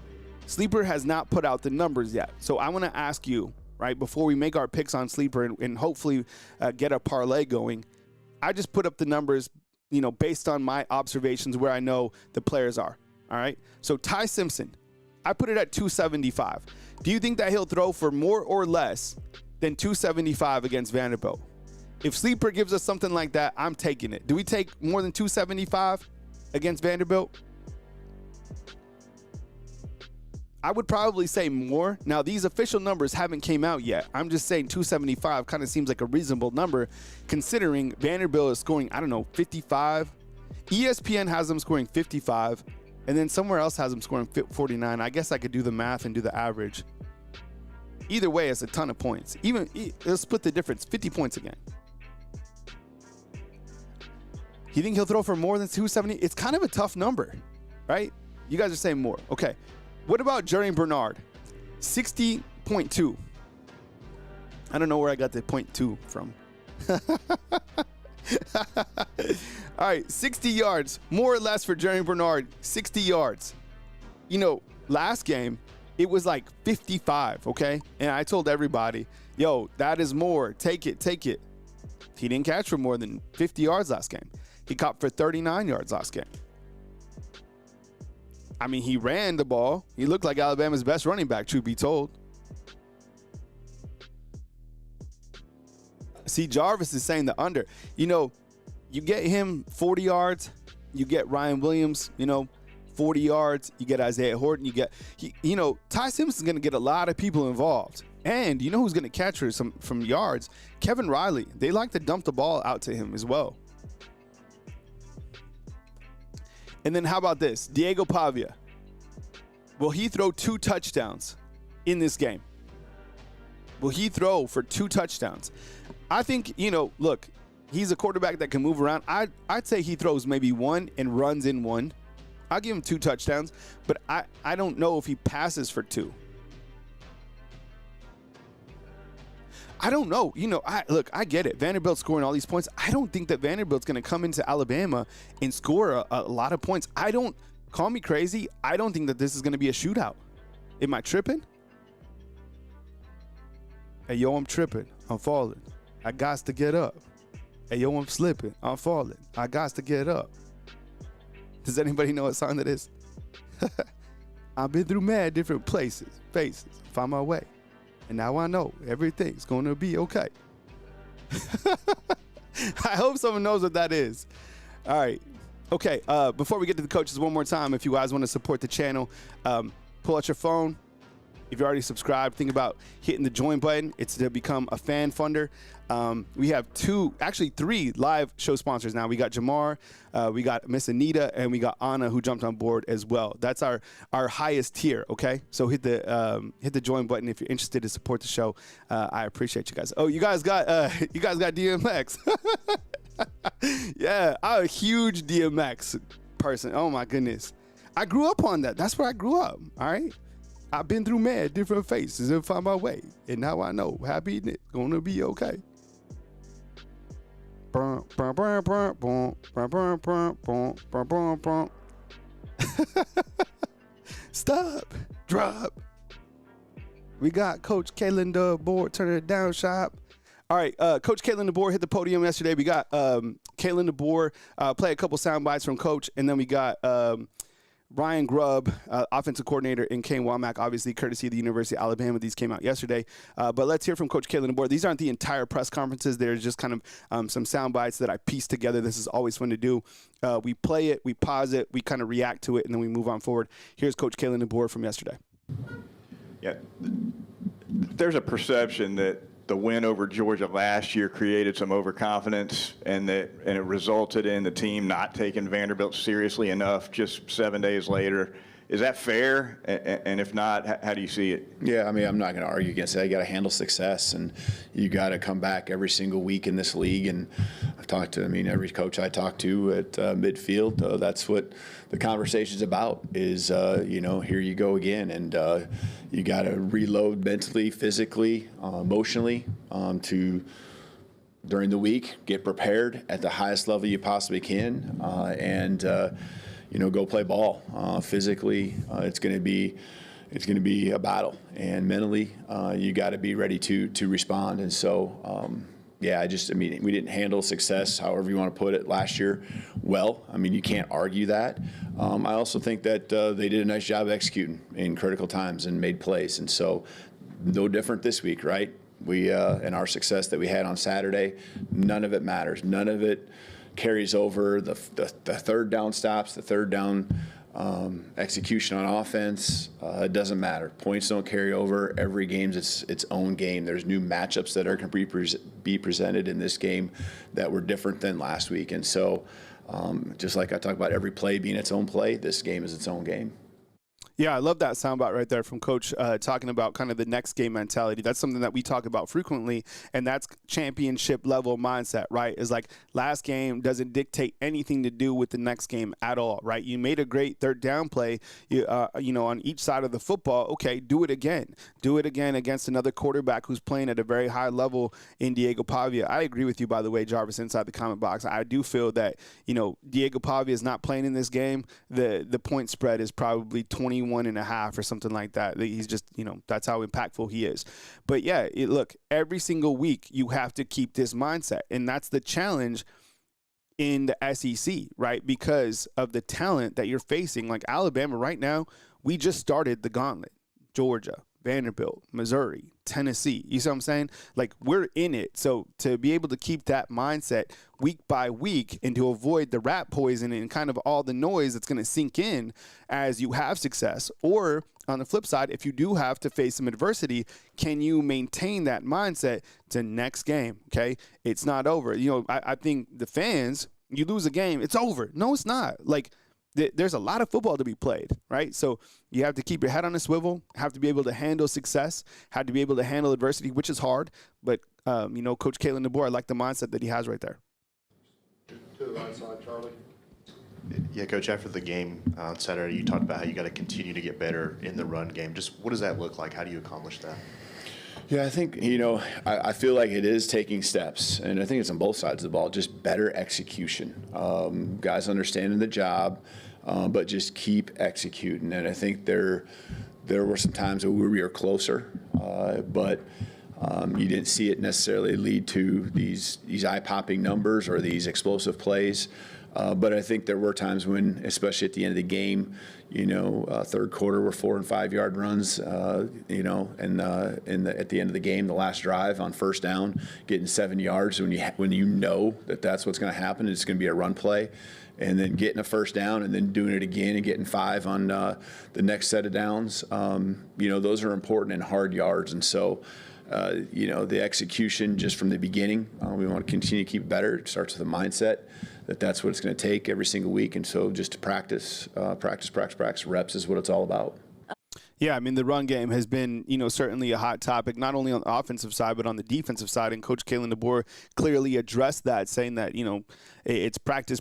Sleeper has not put out the numbers yet. So I want to ask you, right, before we make our picks on Sleeper and hopefully get a parlay going, I just put up the numbers, you know, based on my observations where I know the players are, all right? So Ty Simpson, I put it at 275. Do you think that he'll throw for more or less than 275 against Vanderbilt? If Sleeper gives us something like that, I'm taking it. Do we take more than 275 against Vanderbilt? I would probably say more. Now, these official numbers haven't came out yet. I'm just saying 275 kind of seems like a reasonable number considering Vanderbilt is scoring, I don't know, 55. ESPN has them scoring 55, and then somewhere else has them scoring 49. I guess I could do the math and do the average. Either way, it's a ton of points. Let's split the difference, 50 points again. You think he'll throw for more than 270? It's kind of a tough number, right? You guys are saying more. Okay. What about Jerry Bernard? 60.2. I don't know where I got the 0.2 from. All right, 60 yards, more or less for Jerry Bernard, 60 yards. You know, last game, it was like 55, okay? And I told everybody, yo, that is more. Take it, take it. He didn't catch for more than 50 yards last game. He caught for 39 yards last game. I mean, he ran the ball. He looked like Alabama's best running back, truth be told. See, Jarvis is saying the under. You know, you get him 40 yards. You get Ryan Williams, you know, 40 yards. You get Isaiah Horton. You get, you know, Ty Simpson's going to get a lot of people involved. And you know who's going to catch her from yards? Kevin Riley. They like to dump the ball out to him as well. And then how about this? Diego Pavia. Will he throw 2 touchdowns in this game? Will he throw for 2 touchdowns? I think, you know, look, he's a quarterback that can move around. I'd say he throws maybe 1 and runs in 1. I'll give him 2 touchdowns, but I don't know if he passes for 2. I don't know. You know, look, I get it. Vanderbilt's scoring all these points. I don't think that Vanderbilt's going to come into Alabama and score a lot of points. Call me crazy. I don't think that this is going to be a shootout. Am I tripping? Hey, yo, I'm tripping. I'm falling. I got to get up. Hey, yo, I'm slipping. I'm falling. I got to get up. Does anybody know what song that is? I've been through mad different places, faces, found my way. And now I know everything's going to be okay. I hope someone knows what that is. All right. Okay. Before we get to the coaches one more time, if you guys want to support the channel, pull out your phone. If you're already subscribed, think about hitting the join button. It's to become a fan funder. We have 3 live show sponsors now. We got Jamar, we got Miss Anita, and we got Anna who jumped on board as well. That's our highest tier. Okay, so hit the join button if you're interested to support the show. I appreciate you guys. Oh, you guys got DMX. Yeah, I'm a huge DMX person. Oh my goodness, I grew up on that. That's where I grew up. All right. I've been through mad different faces and found my way. And now I know happy it's gonna be okay. Stop. Drop. We got Coach Kalen DeBoer turning it down shop. All right, Coach Kalen DeBoer hit the podium yesterday. We got Kalen DeBoer play a couple sound bites from Coach, and then we got Ryan Grubb, offensive coordinator, and Kane Womack, obviously, courtesy of the University of Alabama. These came out yesterday. But let's hear from Coach Kalen DeBoer. These aren't the entire press conferences. There's just kind of some sound bites that I pieced together. This is always fun to do. We play it, we pause it, we kind of react to it, and then we move on forward. Here's Coach Kalen DeBoer from yesterday. Yeah, there's a perception that the win over Georgia last year created some overconfidence, and it resulted in the team not taking Vanderbilt seriously enough just 7 days later. Is that fair? And if not, how do you see it? Yeah, I mean, I'm not going to argue against that. You got to handle success, and you got to come back every single week in this league. And I've talked to, every coach I talk to at midfield, that's what the conversation's about. Is here you go again, and you got to reload mentally, physically, emotionally, to during the week get prepared at the highest level you possibly can, and go play ball. Physically, it's going to be a battle, and mentally, you got to be ready to respond. And so, we didn't handle success, however you want to put it, last year well. You can't argue that. I also think that they did a nice job executing in critical times and made plays. And so, no different this week, right? We and our success that we had on Saturday, none of it matters. None of it carries over. The third down stops, the third down execution on offense, it doesn't matter. Points don't carry over. Every game's its own game. There's new matchups that are going to be presented in this game that were different than last week. And so, just like I talk about every play being its own play, this game is its own game. Yeah, I love that soundbite right there from Coach talking about kind of the next game mentality. That's something that we talk about frequently, and that's championship level mindset, right? Is like last game doesn't dictate anything to do with the next game at all, right? You made a great third down play, on each side of the football. Okay, do it again. Do it again against another quarterback who's playing at a very high level in Diego Pavia. I agree with you, by the way, Jarvis, inside the comment box. I do feel that, Diego Pavia is not playing in this game. The point spread is probably 21.5 or something like that. He's just, that's how impactful he is. But yeah, look, every single week you have to keep this mindset. And that's the challenge in the SEC, right? Because of the talent that you're facing. Like Alabama right now, we just started the gauntlet. Georgia, Vanderbilt, Missouri, Tennessee. You see what I'm saying? Like, we're in it. So to be able to keep that mindset week by week and to avoid the rat poison and kind of all the noise that's going to sink in as you have success, or on the flip side, if you do have to face some adversity, can you maintain that mindset to next game? Okay. It's not over. I think the fans, you lose a game, it's over. No, it's not. Like, there's a lot of football to be played, right? So you have to keep your head on a swivel, have to be able to handle success, have to be able to handle adversity, which is hard. But, Coach Kalen DeBoer, I like the mindset that he has right there. To the right side, Charlie. Yeah, Coach, after the game on Saturday, you talked about how you got to continue to get better in the run game. Just what does that look like? How do you accomplish that? Yeah, I think, I feel like it is taking steps, and I think it's on both sides of the ball, just better execution. Guys understanding the job, but just keep executing. And I think there were some times where we were closer, but you didn't see it necessarily lead to these eye-popping numbers or these explosive plays. But I think there were times when, especially at the end of the game, third quarter were 4 and 5 yard runs, at the end of the game, the last drive on first down, getting 7 yards when you know that's what's going to happen. It's going to be a run play, and then getting a first down and then doing it again and getting 5 on the next set of downs. Those are important and hard yards, and so. The execution just from the beginning, we want to continue to keep better. It starts with a mindset that's what it's going to take every single week. And so just to practice. Reps is what it's all about. Yeah, the run game has been, certainly a hot topic, not only on the offensive side, but on the defensive side. And Coach Kalen DeBoer clearly addressed that, saying that, it's practice.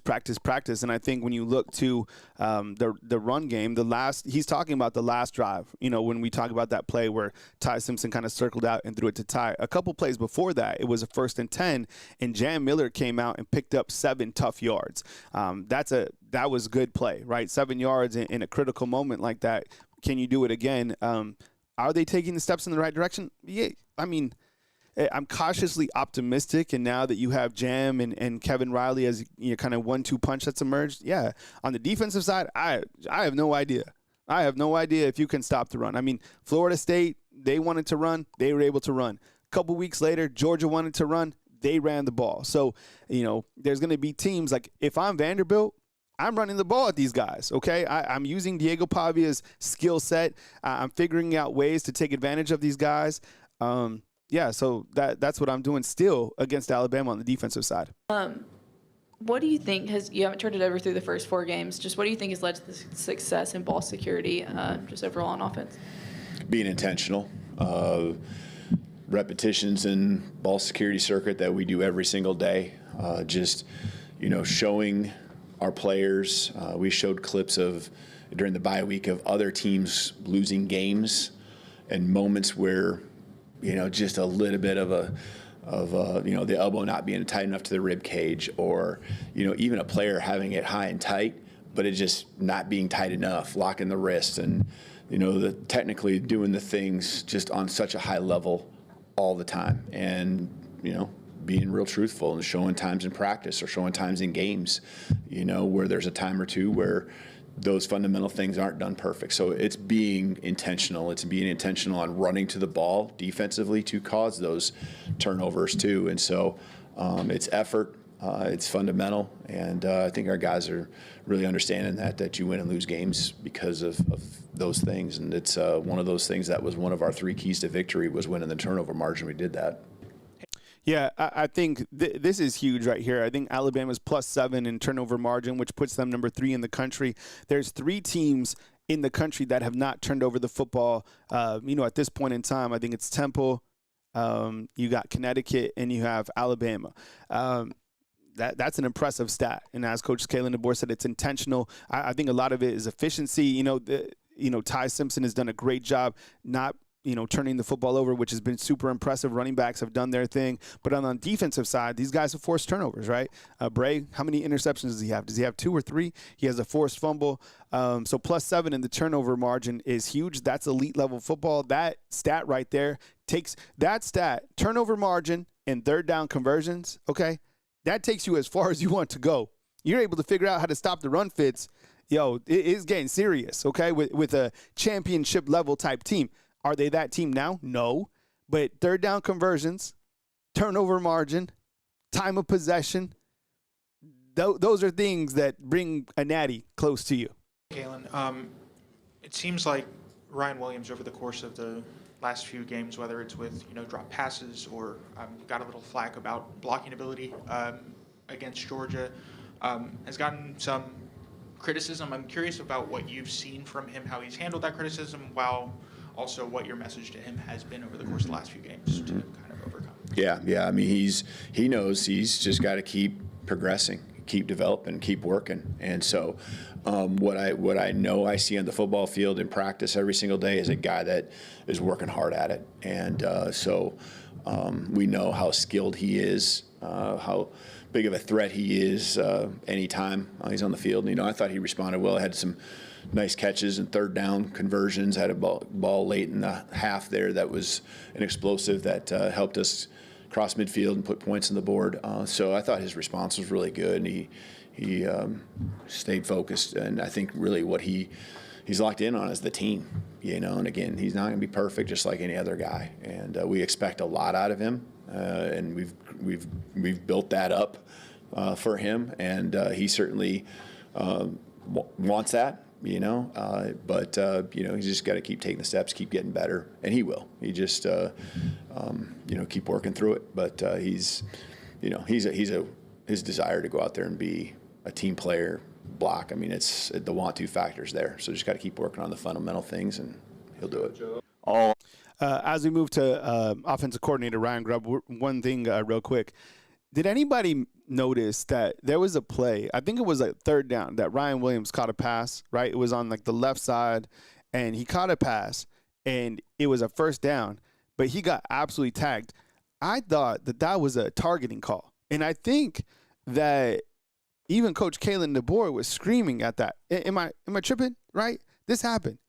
And I think when you look to the run game, he's talking about the last drive, when we talk about that play where Simpson kind of circled out and threw it to Ty. A couple plays before that, it was a 1st and 10, and Jam Miller came out and picked up 7 tough yards. That was good play, right? 7 yards in a critical moment like that. Can you do it again? Are they taking the steps in the right direction? Yeah, I'm cautiously optimistic, and now that you have Jam and Kevin Riley as kind of 1-2 punch that's emerged, yeah. On the defensive side, I have no idea. I have no idea if you can stop the run. Florida State, they wanted to run, they were able to run. A couple weeks later, Georgia wanted to run, they ran the ball. So, there's going to be teams like if I'm Vanderbilt, I'm running the ball at these guys, okay? I'm using Diego Pavia's skill set. I'm figuring out ways to take advantage of these guys. So that's what I'm doing still against Alabama on the defensive side. What do you think you haven't turned it over through the first 4 games, just what do you think has led to the success in ball security, just overall on offense? Being intentional, repetitions in ball security circuit that we do every single day, just, showing our players. We showed clips during the bye week of other teams losing games and moments where, just a little bit of the elbow not being tight enough to the rib cage, or, even a player having it high and tight, but it just not being tight enough, locking the wrist, and, technically doing the things just on such a high level all the time, and, being real truthful and showing times in practice or showing times in games, where there's a time or two where those fundamental things aren't done perfect. So it's being intentional. It's being intentional on running to the ball defensively to cause those turnovers too. And so it's effort, it's fundamental, and I think our guys are really understanding that you win and lose games because of those things. And it's one of those things that was one of our 3 keys to victory was winning the turnover margin. We did that. Yeah, I think this is huge right here. I think Alabama's +7 in turnover margin, which puts them number 3 in the country. There's 3 teams in the country that have not turned over the football. At this point in time, I think it's Temple, you got Connecticut, and you have Alabama. That's an impressive stat. And as Coach Kalen DeBoer said, it's intentional. I think a lot of it is efficiency. Ty Simpson has done a great job not turning the football over, which has been super impressive. Running backs have done their thing. But on the defensive side, these guys have forced turnovers, right? Bray, how many interceptions does he have? Does he have 2 or 3? He has a forced fumble. So +7 in the turnover margin is huge. That's elite level football. That stat right there takes that stat, turnover margin and third down conversions, okay? That takes you as far as you want to go. You're able to figure out how to stop the run fits. It's getting serious, okay, with a championship level type team. Are they that team now? No. But third down conversions, turnover margin, time of possession, those are things that bring a natty close to you. Kalen, it seems like Ryan Williams over the course of the last few games, whether it's with drop passes or got a little flack about blocking ability against Georgia, has gotten some criticism. I'm curious about what you've seen from him, how he's handled that criticism, while also what your message to him has been over the course of the last few games to kind of overcome. Yeah. I mean, he knows he's just got to keep progressing, keep developing, keep working. And so what I know I see on the football field in practice every single day is a guy that is working hard at it. And so we know how skilled he is, how big of a threat he is anytime he's on the field. I thought he responded well. I had some nice catches and third down conversions. Had a ball late in the half there that was an explosive that helped us cross midfield and put points on the board. So I thought his response was really good. And he stayed focused, and I think really what he's locked in on is the team. And again, he's not going to be perfect, just like any other guy. And we expect a lot out of him, and we've built that up for him, and he certainly wants that. But he's just got to keep taking the steps, keep getting better, and he will. He just keep working through it. But his desire to go out there and be a team player, block. I mean, it's the want-to factors there. So just got to keep working on the fundamental things, and he'll do it. As we move to offensive coordinator Ryan Grubb, one thing real quick. Did anybody notice that there was a play, I think it was a third down, that Ryan Williams caught a pass, right? It was on the left side, and he caught a pass, and it was a first down, but he got absolutely tagged. I thought that was a targeting call, and I think that even Coach Kalen DeBoer was screaming at that. Am I tripping, right? This happened.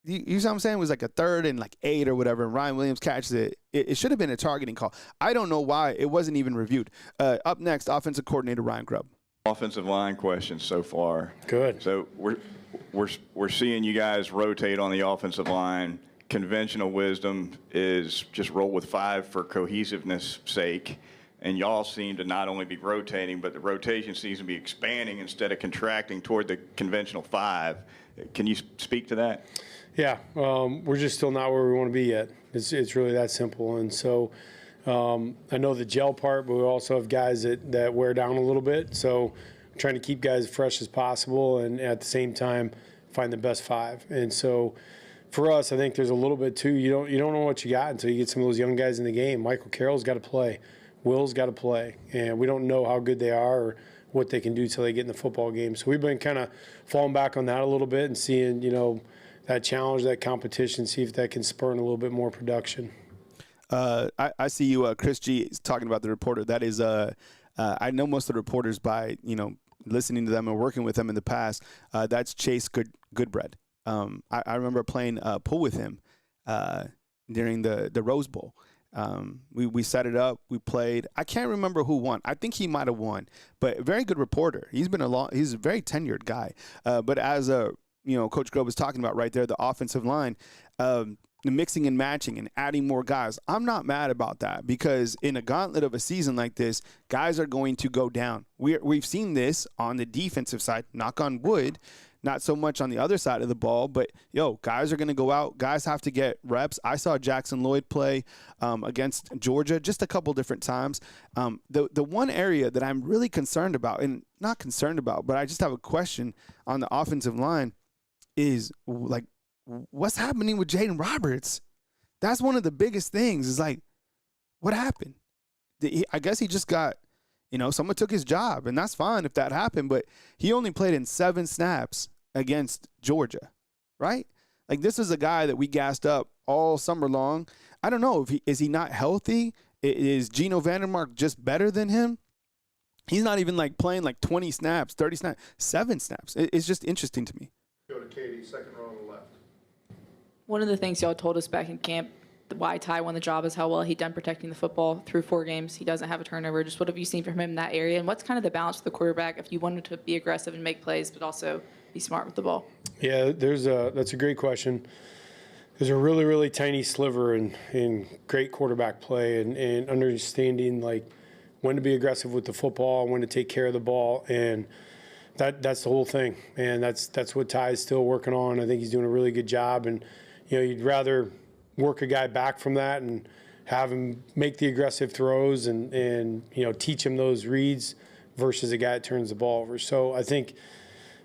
You see what I'm saying? It was like a 3rd and 8 or whatever, and Ryan Williams catches it. It should have been a targeting call. I don't know why it wasn't even reviewed. Up next, offensive coordinator Ryan Grubb. Offensive line questions so far. Good. So we're seeing you guys rotate on the offensive line. Conventional wisdom is just roll with 5 for cohesiveness sake. And y'all seem to not only be rotating, but the rotation seems to be expanding instead of contracting toward the conventional 5. Can you speak to that? Yeah, we're just still not where we want to be yet. It's really that simple. And so I know the gel part, but we also have guys that wear down a little bit. So I'm trying to keep guys as fresh as possible and at the same time find the best 5. And so for us, I think there's a little bit too. You don't know what you got until you get some of those young guys in the game. Michael Carroll's got to play. Will's got to play. And we don't know how good they are or what they can do till they get in the football game. So we've been kind of falling back on that a little bit and seeing, that challenge, that competition, see if that can spur in a little bit more production. I see you, Chris G, is talking about the reporter. That is, I know most of the reporters by, listening to them and working with them in the past. That's Chase Goodbread. I remember playing pool with him during the Rose Bowl. We set it up. We played. I can't remember who won. I think he might have won, but very good reporter. He's a very tenured guy. But as Coach Grubb was talking about right there, the offensive line, the mixing and matching and adding more guys. I'm not mad about that because in a gauntlet of a season like this, guys are going to go down. We've seen this on the defensive side, knock on wood, not so much on the other side of the ball, but, guys are going to go out. Guys have to get reps. I saw Jackson Lloyd play against Georgia just a couple different times. The one area that I'm really concerned about, and not concerned about, but I just have a question on the offensive line is, what's happening with Jaden Roberts? That's one of the biggest things is what happened? I guess he just got, someone took his job, and that's fine if that happened, but he only played in 7 snaps against Georgia, right? This is a guy that we gassed up all summer long. I don't know is he not healthy? Is Geno Vandermark just better than him? He's not even playing 20 snaps, 30 snaps, 7 snaps. It's just interesting to me. Go to Katie, second row on the left. One of the things y'all told us back in camp, why Ty won the job, is how well he'd done protecting the football through 4 games. He doesn't have a turnover. Just what have you seen from him in that area? And what's kind of the balance for the quarterback if you wanted to be aggressive and make plays, but also be smart with the ball? Yeah, that's a great question. There's a really, really tiny sliver in great quarterback play and understanding when to be aggressive with the football, when to take care of the ball, and that's the whole thing. And that's what Ty is still working on. I think he's doing a really good job. And you'd rather work a guy back from that and have him make the aggressive throws and teach him those reads versus a guy that turns the ball over. So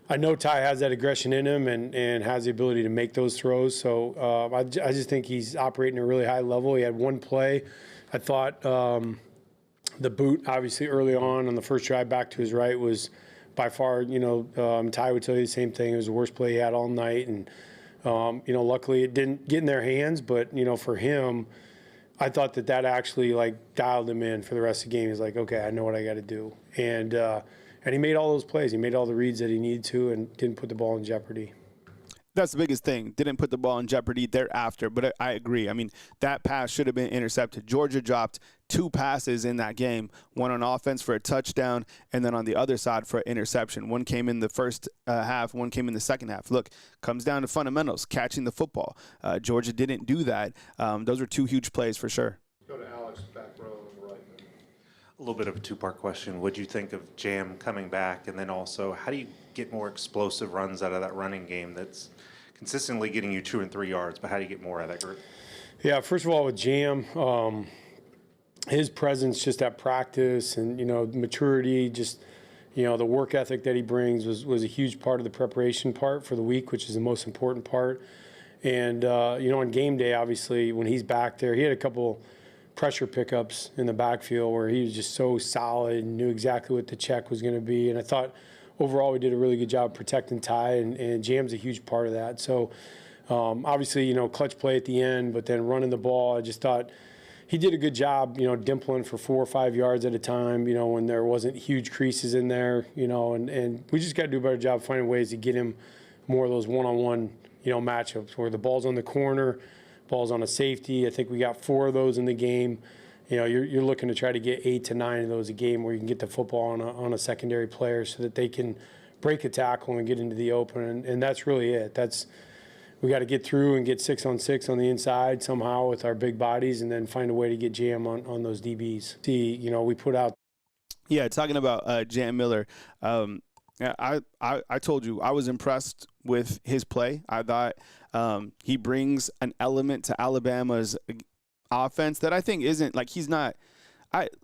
I know Ty has that aggression in him and has the ability to make those throws. So I just think he's operating at a really high level. He had one play. I thought the boot, obviously, early on the first drive back to his right was by far, Ty would tell you the same thing. It was the worst play he had all night. And, luckily it didn't get in their hands. But, for him, I thought that actually, dialed him in for the rest of the game. He's like, okay, I know what I got to do. And he made all those plays. He made all the reads that he needed to and didn't put the ball in jeopardy. That's the biggest thing. Didn't put the ball in jeopardy thereafter, but I agree. I mean, that pass should have been intercepted. Georgia dropped 2 passes in that game, one on offense for a touchdown, and then on the other side for an interception. One came in the first half, one came in the second half. Look, comes down to fundamentals, catching the football. Georgia didn't do that. Those were 2 huge plays for sure. Go to Alex, back row on the right. A little bit of a 2-part question. What do you think of Jam coming back? And then also, how do you get more explosive runs out of that running game that's consistently getting you 2 and 3 yards, but how do you get more out of that group? Yeah, first of all, with Jam, his presence just at practice and, maturity, just, the work ethic that he brings was a huge part of the preparation part for the week, which is the most important part. And, on game day, obviously, when he's back there, he had a couple pressure pickups in the backfield where he was just so solid and knew exactly what the check was going to be. And I thought overall we did a really good job protecting Ty, and Jam's a huge part of that. So obviously, clutch play at the end, but then running the ball, I just thought he did a good job, dimpling for 4 or 5 yards at a time, when there wasn't huge creases in there, and we just got to do a better job finding ways to get him more of those one-on-one, matchups where the ball's on the corner, ball's on a safety. I think we got 4 of those in the game. You're looking to try to get 8 to 9 of those a game where you can get the football on a secondary player so that they can break a tackle and get into the open. And that's really it. We got to get through and get 6-on-6 on the inside somehow with our big bodies and then find a way to get Jam on those DBs. We put out. Yeah, talking about Jam Miller, I told you I was impressed with his play. I thought he brings an element to Alabama's offense that I think isn't like he's not.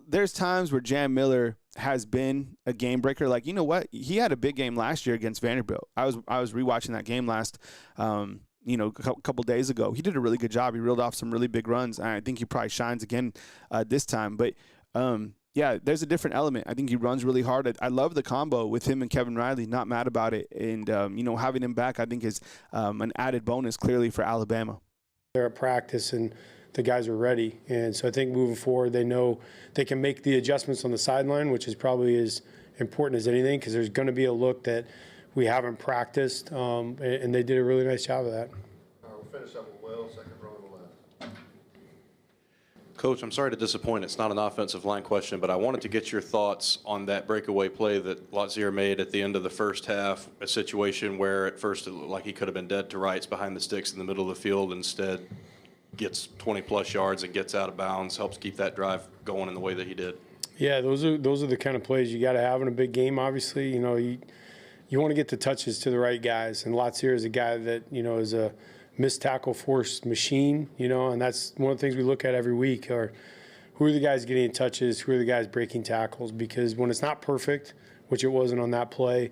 There's times where Jam Miller has been a game breaker. Like, you know what? He had a big game last year against Vanderbilt. I was rewatching that game last, a couple days ago. He did a really good job. He reeled off some really big runs. And I think he probably shines again this time. But yeah, there's a different element. I think he runs really hard. I love the combo with him and Kevin Riley. Not mad about it. And having him back, I think is an added bonus clearly for Alabama. They're at practice and the guys are ready. And so I think moving forward, they know they can make the adjustments on the sideline, which is probably as important as anything, because there's going to be a look that we haven't practiced, and they did a really nice job of that. We'll finish up with Will, second row on the left. Coach, I'm sorry to disappoint. It's not an offensive line question, but I wanted to get your thoughts on that breakaway play that Lottie made at the end of the first half, a situation where at first it looked like he could have been dead to rights behind the sticks in the middle of the field. Instead, gets 20-plus yards and gets out of bounds, helps keep that drive going in the way that he did. Yeah, those are the kind of plays you got to have in a big game, obviously. You want to get the touches to the right guys, and Lottie is a guy that, is a missed tackle force machine, and that's one of the things we look at every week are who are the guys getting touches, who are the guys breaking tackles, because when it's not perfect, which it wasn't on that play,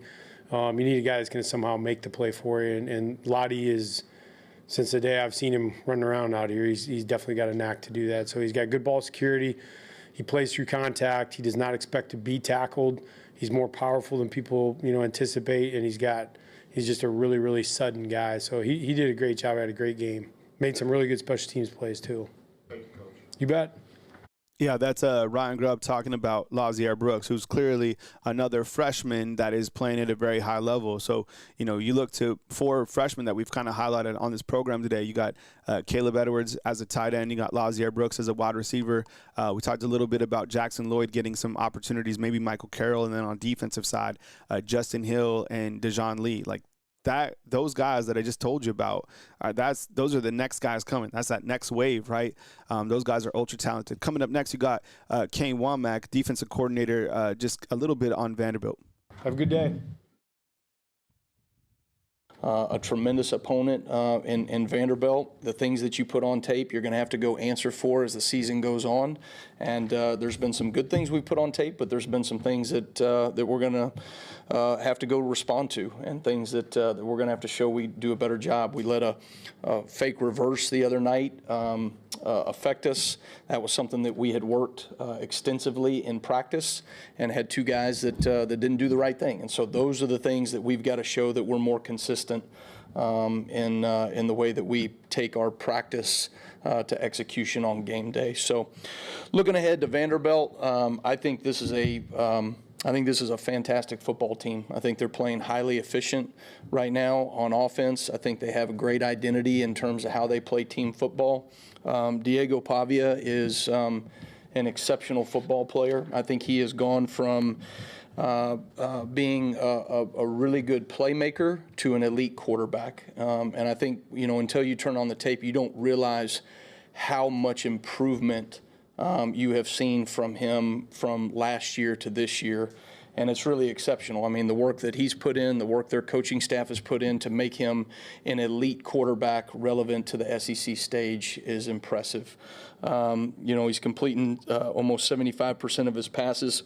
you need a guy that's going to somehow make the play for you, and Lottie is, since the day I've seen him running around out here, he's definitely got a knack to do that. So he's got good ball security. He plays through contact. He does not expect to be tackled. He's more powerful than people, anticipate, and he's just a really, really sudden guy. So he did a great job. Had a great game. Made some really good special teams plays too. Thank you, Coach. You bet. Yeah, that's Ryan Grubb talking about Lottie Brooks, who's clearly another freshman that is playing at a very high level. So, you look to 4 freshmen that we've kind of highlighted on this program today. You got Caleb Edwards as a tight end. You got Lottie Brooks as a wide receiver. We talked a little bit about Jackson Lloyd getting some opportunities, maybe Michael Carroll, and then on defensive side, Justin Hill and Dejon Lee. Like, those guys that I just told you about, those are the next guys coming. That's that next wave, right? Those guys are ultra talented. Coming up next, you got Kane Womack, defensive coordinator, just a little bit on Vanderbilt. Have a good day. A tremendous opponent in Vanderbilt. The things that you put on tape, you're going to have to go answer for as the season goes on. And there's been some good things we've put on tape, but there's been some things that we're going to have to go respond to, and things that we're going to have to show we do a better job. We let a fake reverse the other night affect us. That was something that we had worked extensively in practice and had 2 guys that didn't do the right thing. And so those are the things that we've got to show that we're more consistent in the way that we take our practice to execution on game day. So looking ahead to Vanderbilt, I think this is a fantastic football team. I think they're playing highly efficient right now on offense. I think they have a great identity in terms of how they play team football. Diego Pavia is an exceptional football player. I think he has gone from being a really good playmaker to an elite quarterback. And I think, until you turn on the tape, you don't realize how much improvement you have seen from him from last year to this year. And it's really exceptional. I mean, the work that he's put in, the work their coaching staff has put in to make him an elite quarterback relevant to the SEC stage is impressive. He's completing almost 75% of his passes.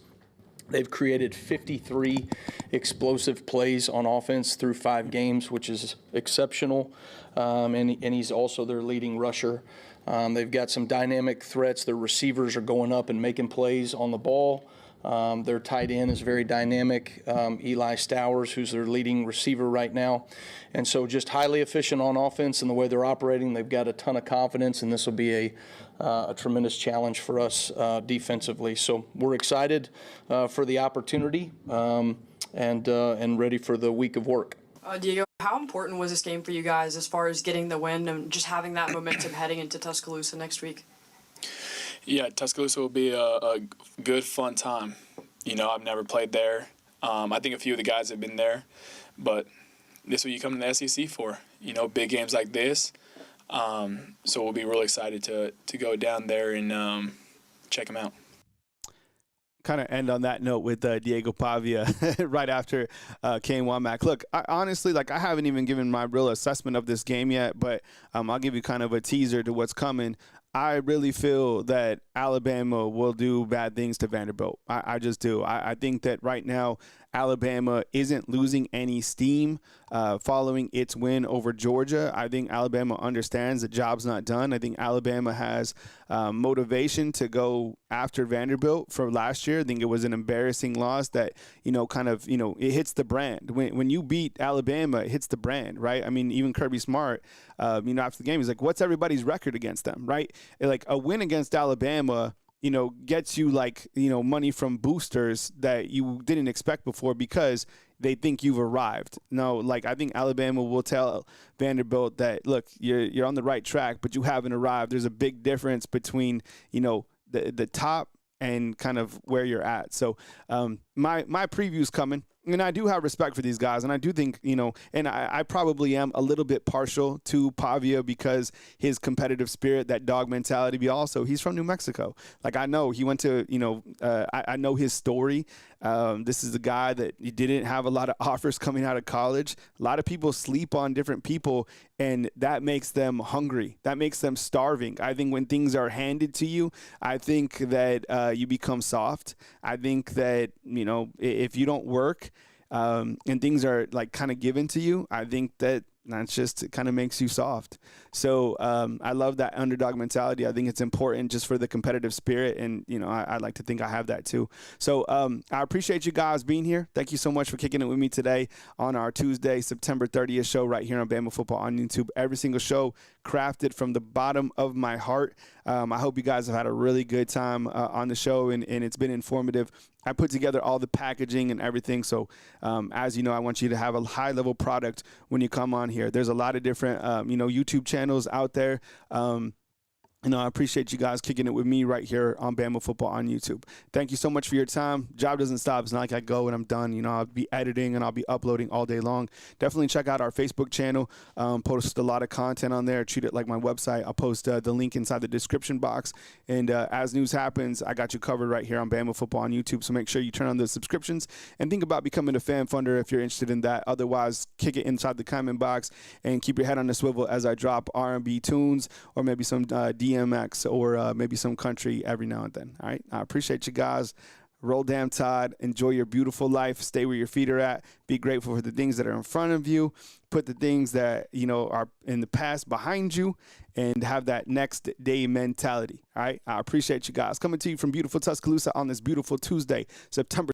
They've created 53 explosive plays on offense through 5 games, which is exceptional. And he's also their leading rusher. They've got some dynamic threats. Their receivers are going up and making plays on the ball. Their tight end is very dynamic, Eli Stowers, who's their leading receiver right now. And so just highly efficient on offense and the way they're operating. They've got a ton of confidence, and this will be a tremendous challenge for us defensively. So we're excited for the opportunity and ready for the week of work. Diego, how important was this game for you guys as far as getting the win and just having that momentum heading into Tuscaloosa next week? Yeah, Tuscaloosa will be a good, fun time. I've never played there. I think a few of the guys have been there, but this is what you come to the SEC for, big games like this. So we'll be really excited to go down there and check them out. Kind of end on that note with Diego Pavia right after Kane Womack. Look, I honestly, I haven't even given my real assessment of this game yet, but I'll give you kind of a teaser to what's coming. I really feel that Alabama will do bad things to Vanderbilt. I just do. I think that right now Alabama isn't losing any steam following its win over Georgia. I think Alabama understands the job's not done. I think Alabama has motivation to go after Vanderbilt for last year. I think it was an embarrassing loss that, it hits the brand. When you beat Alabama, it hits the brand, right? I mean, even Kirby Smart, after the game, he's like, what's everybody's record against them, right? Like a win against Alabama, gets you money from boosters that you didn't expect before because they think you've arrived. No, I think Alabama will tell Vanderbilt that, look, you're on the right track, but you haven't arrived. There's a big difference between, the top and kind of where you're at. So my preview's coming. And I do have respect for these guys, and I do think, and I probably am a little bit partial to Pavia because his competitive spirit, that dog mentality, but also he's from New Mexico. I know he went to, I know his story. This is a guy that he didn't have a lot of offers coming out of college. A lot of people sleep on different people, and that makes them hungry. That makes them starving. I think when things are handed to you, I think that you become soft. I think that, if you don't work, and things are kind of given to you, I think that that's just, it kind of makes you soft. So I love that underdog mentality. I think it's important just for the competitive spirit. And, I like to think I have that too. So I appreciate you guys being here. Thank you so much for kicking it with me today on our Tuesday, September 30th show right here on Bama Football on YouTube. Every single show crafted from the bottom of my heart. I hope you guys have had a really good time on the show, and it's been informative. I put together all the packaging and everything. So as you know, I want you to have a high-level product when you come on here. There's a lot of different, YouTube channels out there. I appreciate you guys kicking it with me right here on Bama Football on YouTube. Thank you so much for your time. Job doesn't stop. It's not like I go and I'm done. I'll be editing and I'll be uploading all day long. Definitely check out our Facebook channel. Post a lot of content on there. Treat it like my website. I'll post the link inside the description box. And as news happens, I got you covered right here on Bama Football on YouTube. So make sure you turn on the subscriptions and think about becoming a fan funder if you're interested in that. Otherwise, kick it inside the comment box and keep your head on the swivel as I drop R&B tunes or maybe some DMX or maybe some country every now and then. All right. I appreciate you guys. Roll damn Tide. Enjoy your beautiful life. Stay where your feet are at. Be grateful for the things that are in front of you. Put the things that, are in the past behind you and have that next day mentality. All right. I appreciate you guys. Coming to you from beautiful Tuscaloosa on this beautiful Tuesday, September